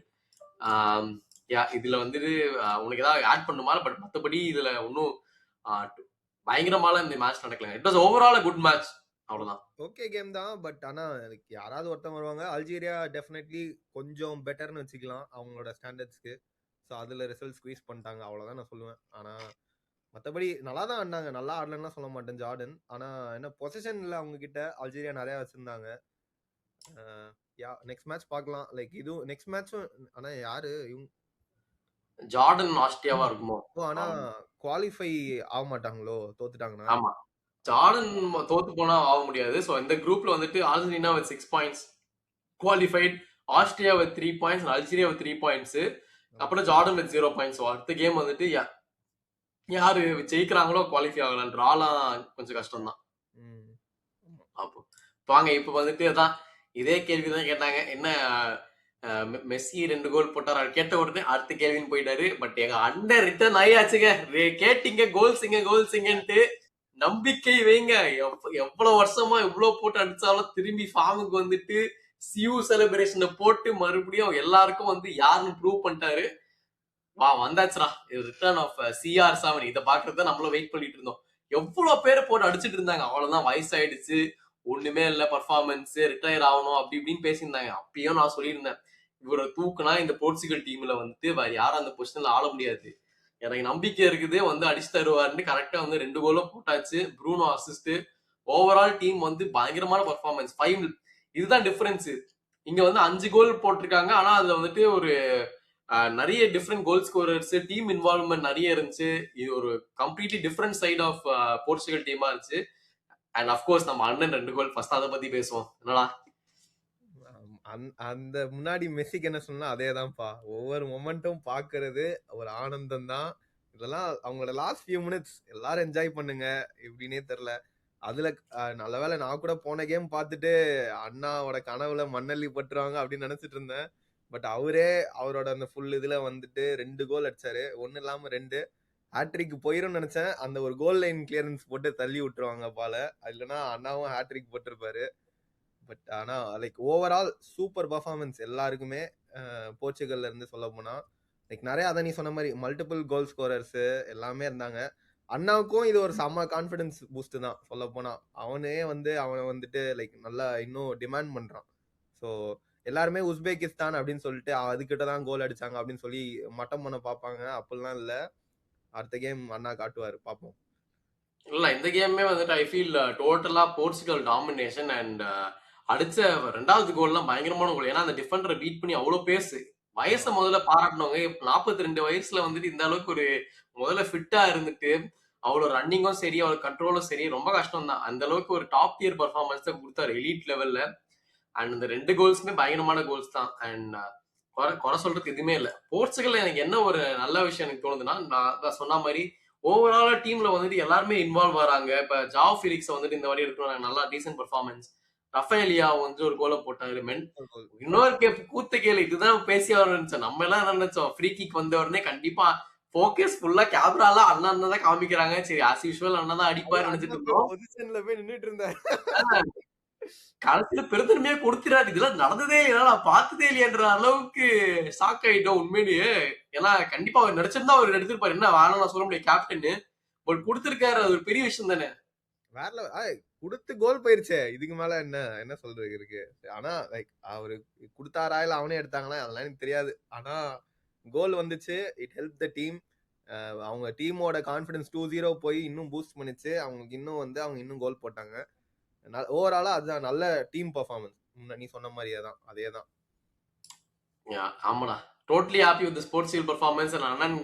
இதுல வந்துட்டு உனக்கு ஏதாவது ஆட் பண்ணுமா? பட் மற்றபடி இதுல ஒன்னும் பயங்கரமால இந்த மேட்ச் நடக்கல. It was overall good match, அவ்வளவுதான். ஓகே கேம் தான். பட் ஆனா யாராவது ஒருத்தன் வருவாங்க. அல்ஜீரியா டெஃபினெட்லி கொஞ்சம் பெட்டர்னு வச்சுக்கலாம் அவங்களோட ஸ்டாண்டர்ட்ஸ்க்கு. ஸோ அதுல ரிசல்ட் ஸ்குவீஸ் பண்ணிட்டாங்க, அவ்வளவுதான் நான் சொல்லுவேன். ஆனா மற்றபடி நல்லா தான் ஆடினாங்க, நல்லா ஆடலன்னா சொல்ல மாட்டேன் ஜார்டன். ஆனா என்ன பொசிஷன்ல அவங்க கிட்ட அல்ஜீரியா நிறைய வச்சிருந்தாங்க. நெக்ஸ்ட் மேட்ச் பார்க்கலாம். லைக் இது நெக்ஸ்ட் மேட்சும் ஆனா யாரு ஜார்டன் ஆஸ்திரேலியாவா இருக்குமோ? ஆனா குவாலிஃபை ஆக மாட்டாங்களோ தோத்துட்டாங்கன்னா? ஆமா, ஜார்டன் தோத்து போனா ஆக முடியாது. சோ இந்த குரூப்ல வந்துட்டு Argentina with 6 points qualified, Australia with 3 points, Algeria with 3 points, அப்புறம் ஜார்டன் வித் 0 பாயிண்ட்ஸ். அடுத்த கேம் வந்துட்டு யாரு ஜெயிக்கிறாங்களோ குவாலிஃபை ஆகலாம். டிராலாம் கொஞ்சம் கஷ்டம் தான். அப்போ வாங்க இப்ப வந்துட்டு அதான் இதே கேள்விதான் கேட்டாங்க, என்ன மெஸ்ஸி 2 கோல் போட்டார் கேட்ட உடனே அடுத்த கேள்வின்னு போயிட்டாரு. பட் எங்க அண்ணன் ரிட்டர்ன் ஆயாச்சுங்க. கேட்டீங்க கோல்ஸிங்கன்ட்டு, நம்பிக்கை வைங்க. எவ்வளவு வருஷமா இவ்வளவு போட்டு அடிச்சாலும் திரும்பி ஃபார்முக்கு வந்துட்டு சியூ செலிப்ரேஷனை போட்டு மறுபடியும் எல்லாருக்கும் வந்து யாருன்னு ப்ரூவ் பண்ணிட்டாரு. வந்தாச்சுரா ரிட்டர்ன் ஆஃப் CR7. இதை பாக்குறத நம்மளும் வெயிட் பண்ணிட்டு இருந்தோம். எவ்வளவு பேரை போட்டு அடிச்சுட்டு இருந்தாங்க. அவ்வளவுதான், வயசாயிடுச்சு, ஒண்ணுமே இல்ல, பர்ஃபார்மன்ஸ், ரிட்டையர் ஆகணும் அப்படி இப்படின்னு பேசியிருந்தாங்க. அப்பயும் நான் சொல்லியிருந்தேன், இவரை தூக்குனா இந்த போர்ச்சுகல் டீம்ல வந்துட்டு வேற யாரும் அந்த பொசிஷன்ல ஆட முடியாது, எனக்கு நம்பிக்கை இருக்குது, வந்து அடிச்சு தருவாருன்னு. கரெக்டா வந்து 2 கோலும் போட்டாச்சு. Bruno assist. ஓவரால் டீம் வந்து பயங்கரமான பர்ஃபார்மன்ஸ். 5 இதுதான் டிஃபரன்ஸ். இங்க வந்து 5 கோல் போட்டிருக்காங்க. ஆனா அதுல வந்துட்டு ஒரு நிறைய different goal scorers, team involvement நிறைய இருந்துச்சு. இது ஒரு completely different side of Portugal டீமா இருந்துச்சு. அண்ட் அஃப்கோர்ஸ் நம்ம அண்ணன் 2 கோல், ஃபர்ஸ்ட் அதை பத்தி பேசுவோம். என்னடா அந்த முன்னாடி மெஸ்ஸிக்கு என்ன சொன்னா அதேதான்ப்பா. ஒவ்வொரு மொமெண்ட்டும் பாக்குறது ஒரு ஆனந்தம் தான். இதெல்லாம் அவங்களோட லாஸ்ட் ஃபியூ மினிட்ஸ் எல்லாரும் என்ஜாய் பண்ணுங்க, எப்படின்னே தெரியல. அதுல நல்ல வேலை நான் கூட போன கேம் பார்த்துட்டு அண்ணாவோட கனவுல மண்ணள்ளி பட்டுருவாங்க அப்படின்னு நினைச்சிட்டு இருந்தேன். பட் அவரே அவரோட அந்த ஃபுல் இதுல வந்துட்டு 2 கோல் அடிச்சாரு, 1 இல்லாம 2. ஹேட்ரிக் போயிரும் நினைச்சேன். அந்த ஒரு கோல் லைன் கிளியரன்ஸ் போட்டு தள்ளி விட்டுருவாங்க பால, இல்லைன்னா அண்ணாவும் ஹேட்ரிக் போட்டிருப்பாரு. பட் ஆனா லைக் ஓவரால் சூப்பர் பர்ஃபார்மன்ஸ் எல்லாருக்குமே. போர்ச்சுகல்ல இருந்து சொல்ல போனா லைக் நிறைய அதான் நீ சொன்ன மாதிரி மல்டிபிள் கோல் ஸ்கோரர்ஸ் எல்லாமே இருந்தாங்க. அண்ணாவுக்கும் இது ஒரு செம்ம கான்ஃபிடன்ஸ் பூஸ்ட் தான் சொல்ல போனா. அவனே வந்து அவனை வந்துட்டு லைக் நல்லா இன்னும் டிமாண்ட் பண்றான். ஸோ எல்லாருமே உஸ்பெகிஸ்தான் அப்படின்னு சொல்லிட்டு அதுக்கிட்ட தான் கோல் அடிச்சாங்க அப்படின்னு சொல்லி மட்டம் பண்ண பார்ப்பாங்க. அப்படிலாம் இல்ல, அடுத்த கேம் அண்ணா காட்டுவாரு, பார்ப்போம். இல்ல இந்த கேமே வந்துட்டு ஐ ஃபீல் டோட்டலா போர்ச்சுகல் டாமினேஷன். அண்ட் அடிச்ச 2வது கோல்லாம் பயங்கரமான கோல். ஏன்னா அந்த டிஃபெண்டரை பீட் பண்ணி அவ்வளவு பேசு. வயசை முதல்ல பாராட்டணுங்க. 42 வயசுல வந்துட்டு இந்த அளவுக்கு ஒரு முதல்ல ஃபிட்டா இருந்துட்டு அவ்வளவு ரன்னிங்கும் சரி, அவ்வளவு கண்ட்ரோலும் சரி, ரொம்ப கஷ்டம் தான். அந்த அளவுக்கு ஒரு டாப் டியர் பர்ஃபார்மன்ஸ் தான் கொடுத்தாரு எலிட் லெவல்ல. அண்ட் இந்த 2 கோல்ஸுமே பயங்கரமான கோல்ஸ் தான். அண்ட் குறை சொல்றதுக்கு எதுவுமே இல்லை. போர்ச்சுகல் எனக்கு என்ன ஒரு நல்ல விஷயம் எனக்கு தோணுதுன்னா, நான் சொன்ன மாதிரி ஓவராலா டீம்ல வந்துட்டு எல்லாருமே இன்வால்வ் வராங்க. இப்ப ஜாவ் ஃபிலிக்ஸ் வந்துட்டு இந்த மாதிரி எடுக்கணும், நல்லா டீசென்ட் பர்ஃபார்மன்ஸ். ரஃபேலியா வந்து ஒரு கோலை போட்டாரு. இன்னொரு கூத்த கேளு, இதுதான் பேசி அவர் நினைச்சோம். நம்ம எல்லாம் என்ன நினைச்சோம், ஃப்ரீ கிக் வந்த உடனே கண்டிப்பா போக்கஸ் ஃபுல்லா கேமரால அண்ணன் தான் காமிக்கிறாங்க. சரி ஆஸ் யூஷுவல் அண்ணன் தான் அடிப்பாரு நினைச்சிட்டு இருந்தோம். பொசிஷன்ல போய் நின்னுட்டு இருந்தேன். கடைசியில பெருந்தன்மையா கொடுத்துறாரு. இதெல்லாம் நடந்ததே இல்லையா, நான் பார்த்ததே இல்லையன்ற அளவுக்கு ஷாக் ஆயிட்டோம் உண்மையிலேயே. ஏன்னா கண்டிப்பா அவர் நடிச்சிருந்தா அவர் எடுத்திருப்பாரு. என்ன வேணும் நான் சொல்ல முடியாது கேப்டன், பட் கொடுத்திருக்காரு. அது ஒரு பெரிய விஷயம் தானே. வேற கொடுத்து கோல் போயிருச்சே, இதுக்கு மேல என்ன சொல்றது இருக்கு. ஆனா லைக் அவரு கொடுத்தாரா இல்ல அவனே எடுத்தாங்களா அதெல்லாம் எனக்கு தெரியாது. ஆனா கோல் வந்துச்சு, இட் ஹெல்ப் த டீம். அவங்க டீமோட கான்ஃபிடன்ஸ் 2-0 போய் இன்னும் பூஸ்ட் பண்ணிச்சு. அவங்களுக்கு இன்னும் வந்து அவங்க இன்னும் கோல் போட்டாங்க. ஓவராலா அதுதான் நல்ல டீம் பர்ஃபார்மன்ஸ். நீ சொன்ன மாதிரியே தான், அதேதான். ஆமாடா, totally happy with sports performance. அண்ணன்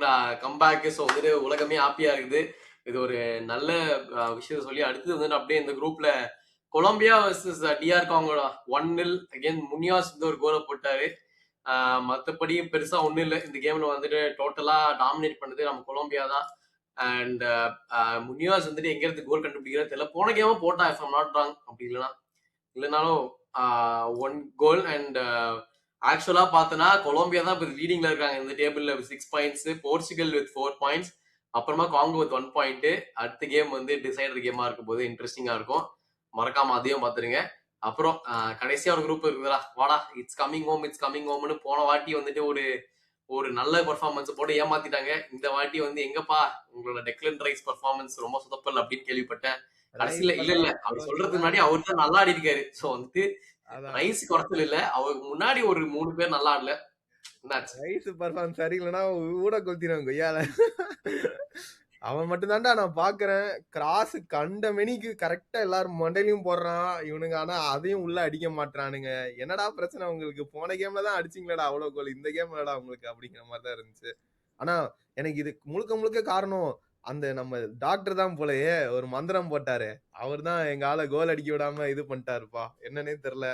கம்பேக். ஸோ வந்துட்டு உலகமே ஹாப்பியா இருக்குது. இது ஒரு நல்ல விஷயத்த சொல்லி அடுத்தது வந்துட்டு அப்படியே இந்த குரூப்ல Colombia versus TR காங்கோட 1-0 again Muniya's வந்து ஒரு கோலை போட்டாரு. மற்றபடி பெருசா ஒன்றும் இல்லை இந்த கேம்ல வந்துட்டு. டோட்டலா டாமினேட் பண்ணது நம்ம கொலம்பியா தான். அண்ட் முனியாஸ் வந்துட்டு எங்க இருந்து கோல் கண்டுபிடிக்கிறது தெரியல. போன கேமும் போட்டா இஃப் ஐம் நாட் ராங், அப்படி இல்லைனாலும் 1 கோல். அண்ட் ஆக்சுவலா பார்த்தனா கொலம்பியா தான் இப்ப லீடிங்ல இருக்காங்க இந்த டேபிள்ல 6 பாயிண்ட்ஸ், போர்ச்சுகல் வித் 4 பாயிண்ட்ஸ், அப்புறமா காங்கோ வித் 1 பாயிண்ட். அடுத்த கேம் வந்து டிசைடர் கேமா இருக்கும் போது இன்ட்ரெஸ்டிங்கா இருக்கும். மறக்காம அதையும் பாத்துருங்க. அப்புறம் கடைசியா ஒரு குரூப் இருக்குதுடா, வாடா it's coming home it's coming ஹோம்னு போன வாட்டி வந்துட்டு ஒரு ஒரு நல்ல பெர்ஃபார்மன்ஸ் போட்டு ஏமாத்திட்டாங்க. இந்த வாட்டி வந்து எங்கப்பா உங்களோட டெக்லன் ரைஸ் பெர்ஃபார்மன்ஸ் ரொம்ப சொதப்பல் அப்படின்னு கேள்விப்பட்டேன். ரைஸ் கடைசியில இல்ல அவர் சொல்றதுக்கு முன்னாடி அவர் தான் நல்லா ஆடி இருக்காரு. சோ வந்துட்டு அதான் ரைஸ் குறைச்சல் இல்ல, அவருக்கு முன்னாடி ஒரு 3 பேர் நல்லா ஆடல. என்னாச்சு? ரைஸ் பர்ஃபார்மன்ஸ் சரியில்லைன்னா ஊட கொளுத்திடுவாங்க கொய்யால. அவன் மட்டும் தான்டா நான் பாக்குறேன் கிராஸ் கண்ட மெனிக்கு கரெக்டா எல்லாரும் மண்டையிலயும் போடுறான் இவனுங்க. ஆனா அதையும் உள்ள அடிக்க மாட்டானுங்க. என்னடா பிரச்சனை உங்களுக்கு? போன கேம்ல தான் அடிச்சிங்களடா அவ்வளவு கோல், இந்த கேம்லடா உங்களுக்கு அப்படிங்கிற மாதிரி தான் இருந்துச்சு. ஆனா எனக்கு இது முழுக்க முழுக்க காரணம் அந்த நம்ம டாக்டர் தான் போலயே ஒரு மந்திரம் போட்டாரு. அவர் தான் எங்க ஆளை கோல் அடிக்க விடாம இது பண்ணிட்டாருப்பா. என்னன்னே தெரியல.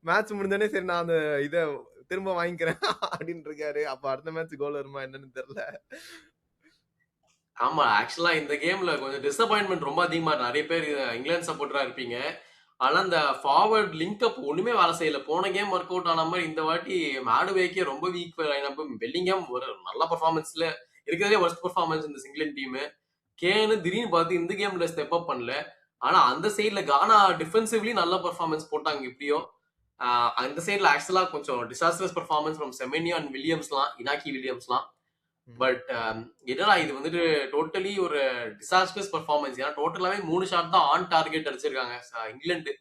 மேட்ச் முடிஞ்சோடனே சரி நான் அந்த இத திரும்ப வாங்கிக்கிறேன் அப்படின்னு இருக்காரு. அப்ப அடுத்த மேட்ச் கோல் வருமா என்னன்னு தெரியல. ஆமா, ஆக்சுவலா இந்த கேம்ல கொஞ்சம் டிசப்பாயின்மெண்ட் ரொம்ப அதிகமா இருக்கு. நிறைய பேர் இங்கிலாந்து சப்போர்ட்டரா இருப்பீங்க. ஆனா இந்த ஃபார்வர்ட் லிங்க் அப் ஒண்ணுமே வேலை செய்யல. போன கேம் ஒர்க் அவுட் ஆன மாதிரி இந்த வாட்டி மேடுவேக்கே ரொம்ப வீக் லைனப். பெல்லிங்ஹாம் ஒரு நல்ல பெர்ஃபார்மன்ஸ்ல இருக்கிறதே ஒர்ஸ்ட் பெர்ஃபார்மன்ஸ் இந்த இங்கிலாந்து டீம். கேனு திடீர்னு பார்த்து இந்த கேம்ல ஸ்டெப் அப் பண்ணல. ஆனா அந்த சைட்ல கானா டிஃபென்சிவ்லி நல்ல பெர்ஃபார்மன்ஸ் போட்டாங்க இப்படியோ. அந்த சைட்ல ஆக்சுவலா கொஞ்சம் disasters performance from Semenyo and வில்லியம்ஸ்லாம், இனாக்கி வில்லியம்ஸ்லாம். பட் என்னடா இது வந்துட்டு டோட்டலி ஒரு டிசாஸ்டர்ஸ் பெர்ஃபார்மன்ஸ். ஏன்னா டோட்டலாவே 3 ஷாட் தான் ஆன் டார்கெட் அடிச்சிருக்காங்க இங்கிலாந்து.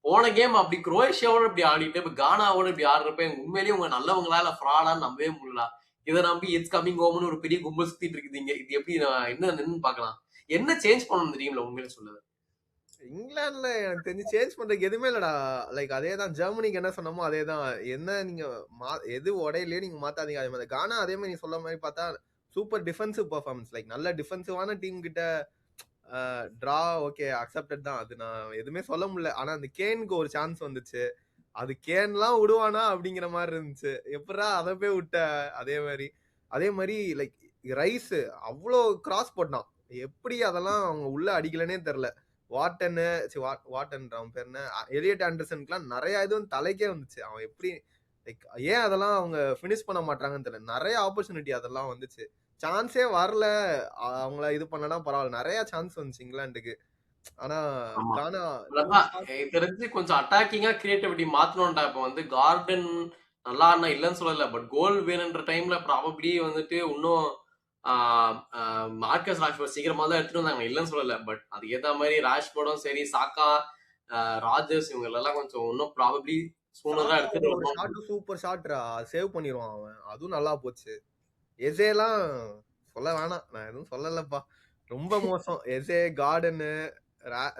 போன கேம் அப்படி குரோஷியாவோட இப்படி ஆடிட்டு இப்ப கானாவோட இப்படி ஆடுறப்ப உண்மையிலேயே உங்க நல்லவங்களால ஃப்ராடான்னு நம்பவே முடியல. இதை நம்பி இட்ஸ் கமிங் ஹோம்னு ஒரு பெரிய கும்பல் சுத்திட்டு இருக்குதுங்க. இது எப்படி என்னன்னு பாக்கலாம். என்ன சேஞ்ச் பண்ணணும் இந்த டீம்ல உண்மையிலே சொல்லுது? இங்கிலாந்துல எனக்கு தெரிஞ்சு சேஞ்ச் பண்றதுக்கு எதுவுமே இல்லடா. லைக் அதேதான் ஜெர்மனிக்கு என்ன சொன்னமோ அதேதான். என்ன நீங்க எது உடையிலயே நீங்க மாத்தாதீங்க. அதே மாதிரி கானா அதே மாதிரி நீ சொல்ல மாதிரி பார்த்தா சூப்பர் டிஃபென்சிவ் பெர்ஃபார்மன்ஸ். லைக் நல்ல டிஃபென்சிவான டீம் கிட்ட டிரா ஓகே அக்செப்டட் தான். அது நான் எதுவுமே சொல்ல முடியல. ஆனா அந்த கேனுக்கு ஒரு சான்ஸ் வந்துச்சு. அது கேன்லாம் விடுவானா அப்படிங்கிற மாதிரி இருந்துச்சு. எப்படா அதை போய் விட்ட? அதே மாதிரி லைக் ரைஸ் அவ்வளோ கிராஸ் போட்டான். எப்படி அதெல்லாம் அவங்க உள்ள அடிக்கலன்னே தெரியல. வாட்டன் அவன் பேர் என்ன, எலியட் ஆண்டர்சனுக்குலாம் நிறைய இதுவும் தலைக்கே வந்துச்சு. அவன் எப்படி லைக் ஏன் அதெல்லாம் அவங்க பினிஷ் பண்ண மாட்டாங்கன்னு தெரியல. நிறைய ஆப்பர்ச்சுனிட்டி அதெல்லாம் வந்துச்சு. சான்ஸே வரல. அவங்கள இது பண்ணனா பரவாயில்ல. நிறைய சான்ஸ் வந்துச்சு இங்கிலாந்துக்கு. ஆனா கானா தெரிஞ்சு கொஞ்சம் அட்டாக்கிங்கா கிரியேட்டிவிட்டி மாத்தணும்டா. இப்ப வந்து கார்டன் நல்லா ஆனா இல்லைன்னு சொல்லல. பட் கோல் வேணுன்ற டைம்ல ப்ராபப்ளி வந்துட்டு இன்னும் மார்க்கஸ் ராஷ்போர்ட் சீக்கிரமா தான் எடுத்துட்டு வந்தாங்க, இல்லைன்னு சொல்லல. பட் அதுக்கு ஏத்த மாதிரி ராஷ்போர்டும் சரி, சாக்கா, ராஜர்ஸ் இவங்க எல்லாம் கொஞ்சம் இன்னும் ப்ராபப்ளி சூனரா எடுத்துட்டு வருவாங்க. சூப்பர் ஷாட்ரா, சேவ் பண்ணிடுவான் அவன். அதுவும் நல்லா போச்சு. எசேலாம் சொல்ல வேணாம், நான் எதுவும் சொல்லலப்பா. ரொம்ப மோசம். எசே, கார்டனு,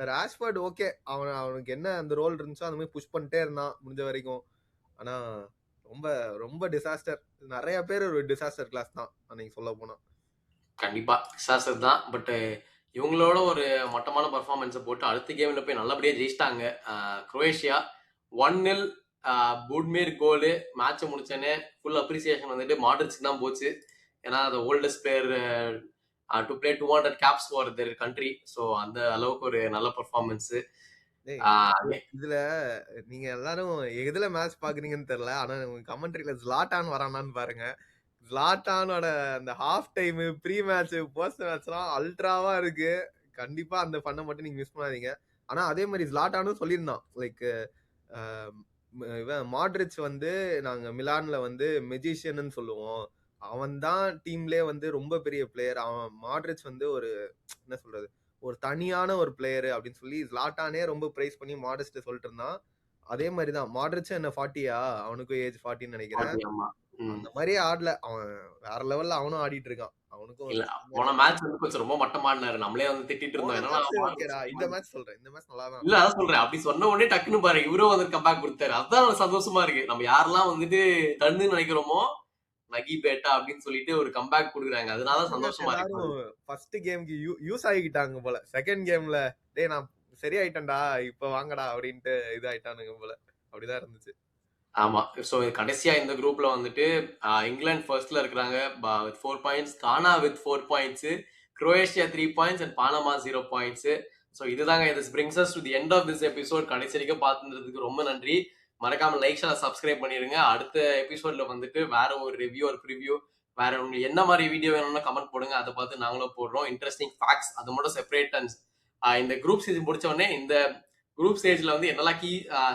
ராஷ்போர்ட் ஓகே, அவனுக்கு என்ன அந்த ரோல் இருந்துச்சோ அந்த மாதிரி புஷ் பண்ணிட்டே இருந்தான் முடிஞ்ச வரைக்கும். ஆனா ரொம்ப ரொம்ப டிசாஸ்டர். நிறைய பேர் ஒரு டிசாஸ்டர் கிளாஸ் தான் அன்னைக்கு சொல்ல போனா. கண்டிப்பா டிசாஸ்டர் தான். பட் இவங்களோட ஒரு மட்டமான பர்ஃபார்மன்ஸை போட்டு அடுத்த கேம்ல போய் நல்லபடியா ஜெயிச்சிட்டாங்க குரோவேஷியா. 1-0 பூட்மீர் கோலு. மேட்ச் முடிச்சோன்னே ஃபுல் அப்ரிசியேஷன் வந்துட்டு மாட்ரிச்சுக்கு தான் போச்சு. ஏன்னா அந்த oldest player to play 200 caps for their country. So அந்த அளவுக்கு ஒரு நல்ல பர்ஃபார்மன்ஸ். இதுல நீங்க எல்லாரும் எதுல மேட்ச் பாக்குறீங்கன்னு தெரியல. ஆனா கமெண்ட்ரியில ஜ்லாட்டான் வரானான்னு பாருங்க. ஜ்லாட்டானோட அந்த half time, pre match, post மேட்ச்லாம் அல்ட்ராவா இருக்கு. கண்டிப்பா அந்த பண்ண மட்டும் நீங்க மிஸ் பண்ணாதீங்க. ஆனா அதே மாதிரி ஜ்லாட்டானும் சொல்லியிருந்தான் லைக் இவன் மாட்ரிச் வந்து நாங்க மிலான்ல வந்து மெஜிஷியன் சொல்லுவோம். அவன் தான் டீம்லயே வந்து ரொம்ப பெரிய பிளேயர். அவன் மாட்ரிச் வந்து ஒரு என்ன சொல்றது, ஒரு தனியான ஒரு பிளேயர் அப்படின்னு சொல்லி ஜ்லாட்டானே ரொம்ப பிரைஸ் பண்ணி மாட்ரிச் சொல்லிட்டு இருந்தான். அதே மாதிரிதான் மாட்ரிச் என்ன 40யா, அவனுக்கும் ஏஜ் 40ன்னு நினைக்கிறேன். அந்த மாதிரியே ஆடல அவன். வேற லெவல்ல அவனும் ஆடிட்டு இருக்கான். அவனுக்கும் போன மேட்ச் வந்து கொஞ்சம் ரொம்ப மட்டமா ஆடினாரு. நம்மளே வந்து திட்டிட்டு இருந்தோம். இந்த மேட்ச் சொல்றேன், இந்த மேட்ச் நல்லா தான். இல்ல அதான் சொல்றேன். அப்படி சொன்ன உடனே டக்குன்னு பாரு இவரும் வந்து கம்பேக் கொடுத்தாரு. அதுதான் சந்தோஷமா இருக்கு. நம்ம யாரெல்லாம் வந்துட்டு டன்னு நினைக்கிறோமோ நகி பேட்டா அப்படின்னு சொல்லிட்டு ஒரு கம்பேக் கொடுக்குறாங்க. அதனால சந்தோஷமா இருக்கு. ஃபர்ஸ்ட் கேம்க்கு யூஸ் ஆகிட்டாங்க போல. செகண்ட் கேம்ல டேய் நான் சரியாயிட்டேன்டா இப்ப வாங்கடா அப்படின்ட்டு இதாயிட்டானுங்க போல. அப்படிதான் இருந்துச்சு. ஆமா. சோ கடைசியா இந்த குரூப்ல வந்துட்டு இங்கிலாந்து ஃபர்ஸ்ட்ல இருக்காங்க with 4 points, Ghana with 4 points, Croatia 3 points and Panama 0 points. So இதுதாங்க. this brings us to the end of this episode. கடைசி வரைக்கும் பார்த்துக்கிறதுக்கு ரொம்ப நன்றி. மறக்காம லைக் ஷேர் சப்ஸ்கிரைப் பண்ணிருங்க. அடுத்த எபிசோட்ல வந்துட்டு வேற ஒரு ரிவ்யூ ஒரு ப்ரிவ்யூ வேற உங்களுக்கு என்ன மாதிரி வீடியோ வேணும்னு கமெண்ட் போடுங்க. அதை பார்த்து நாங்களும் போடுறோம். இன்ட்ரெஸ்டிங் ஃபேக்ட்ஸ் அது மட்டும் செப்பரேட் அண்ட் இந்த குரூப் ஸ்டேஜ் முடிச்ச உடனே இந்த குரூப் ஸ்டேஜ்ல வந்து என்னெல்லாம் கீ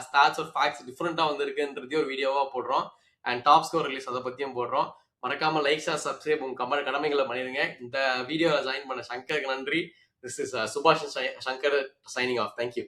ஸ்டாட்ஸ் ஒரு ஃபேக்ட்ஸ் டிஃப்ரெண்டா வந்திருக்குன்றதையும் ஒரு வீடியோவா போடுறோம். அண்ட் டாப் ஸ்கோர் ரிலீஸ் அதை பத்தியும் போடுறோம். மறக்காம லைக் ஷேர் சப்ஸ்கிரைப் உங்க கடமைகளை பண்ணிருங்க. இந்த வீடியோல ஜாயின் பண்ண சங்கருக்கு நன்றி. திஸ் இஸ் சுபாஷ் சங்கர் சைனிங் ஆஃப். தேங்க்யூ.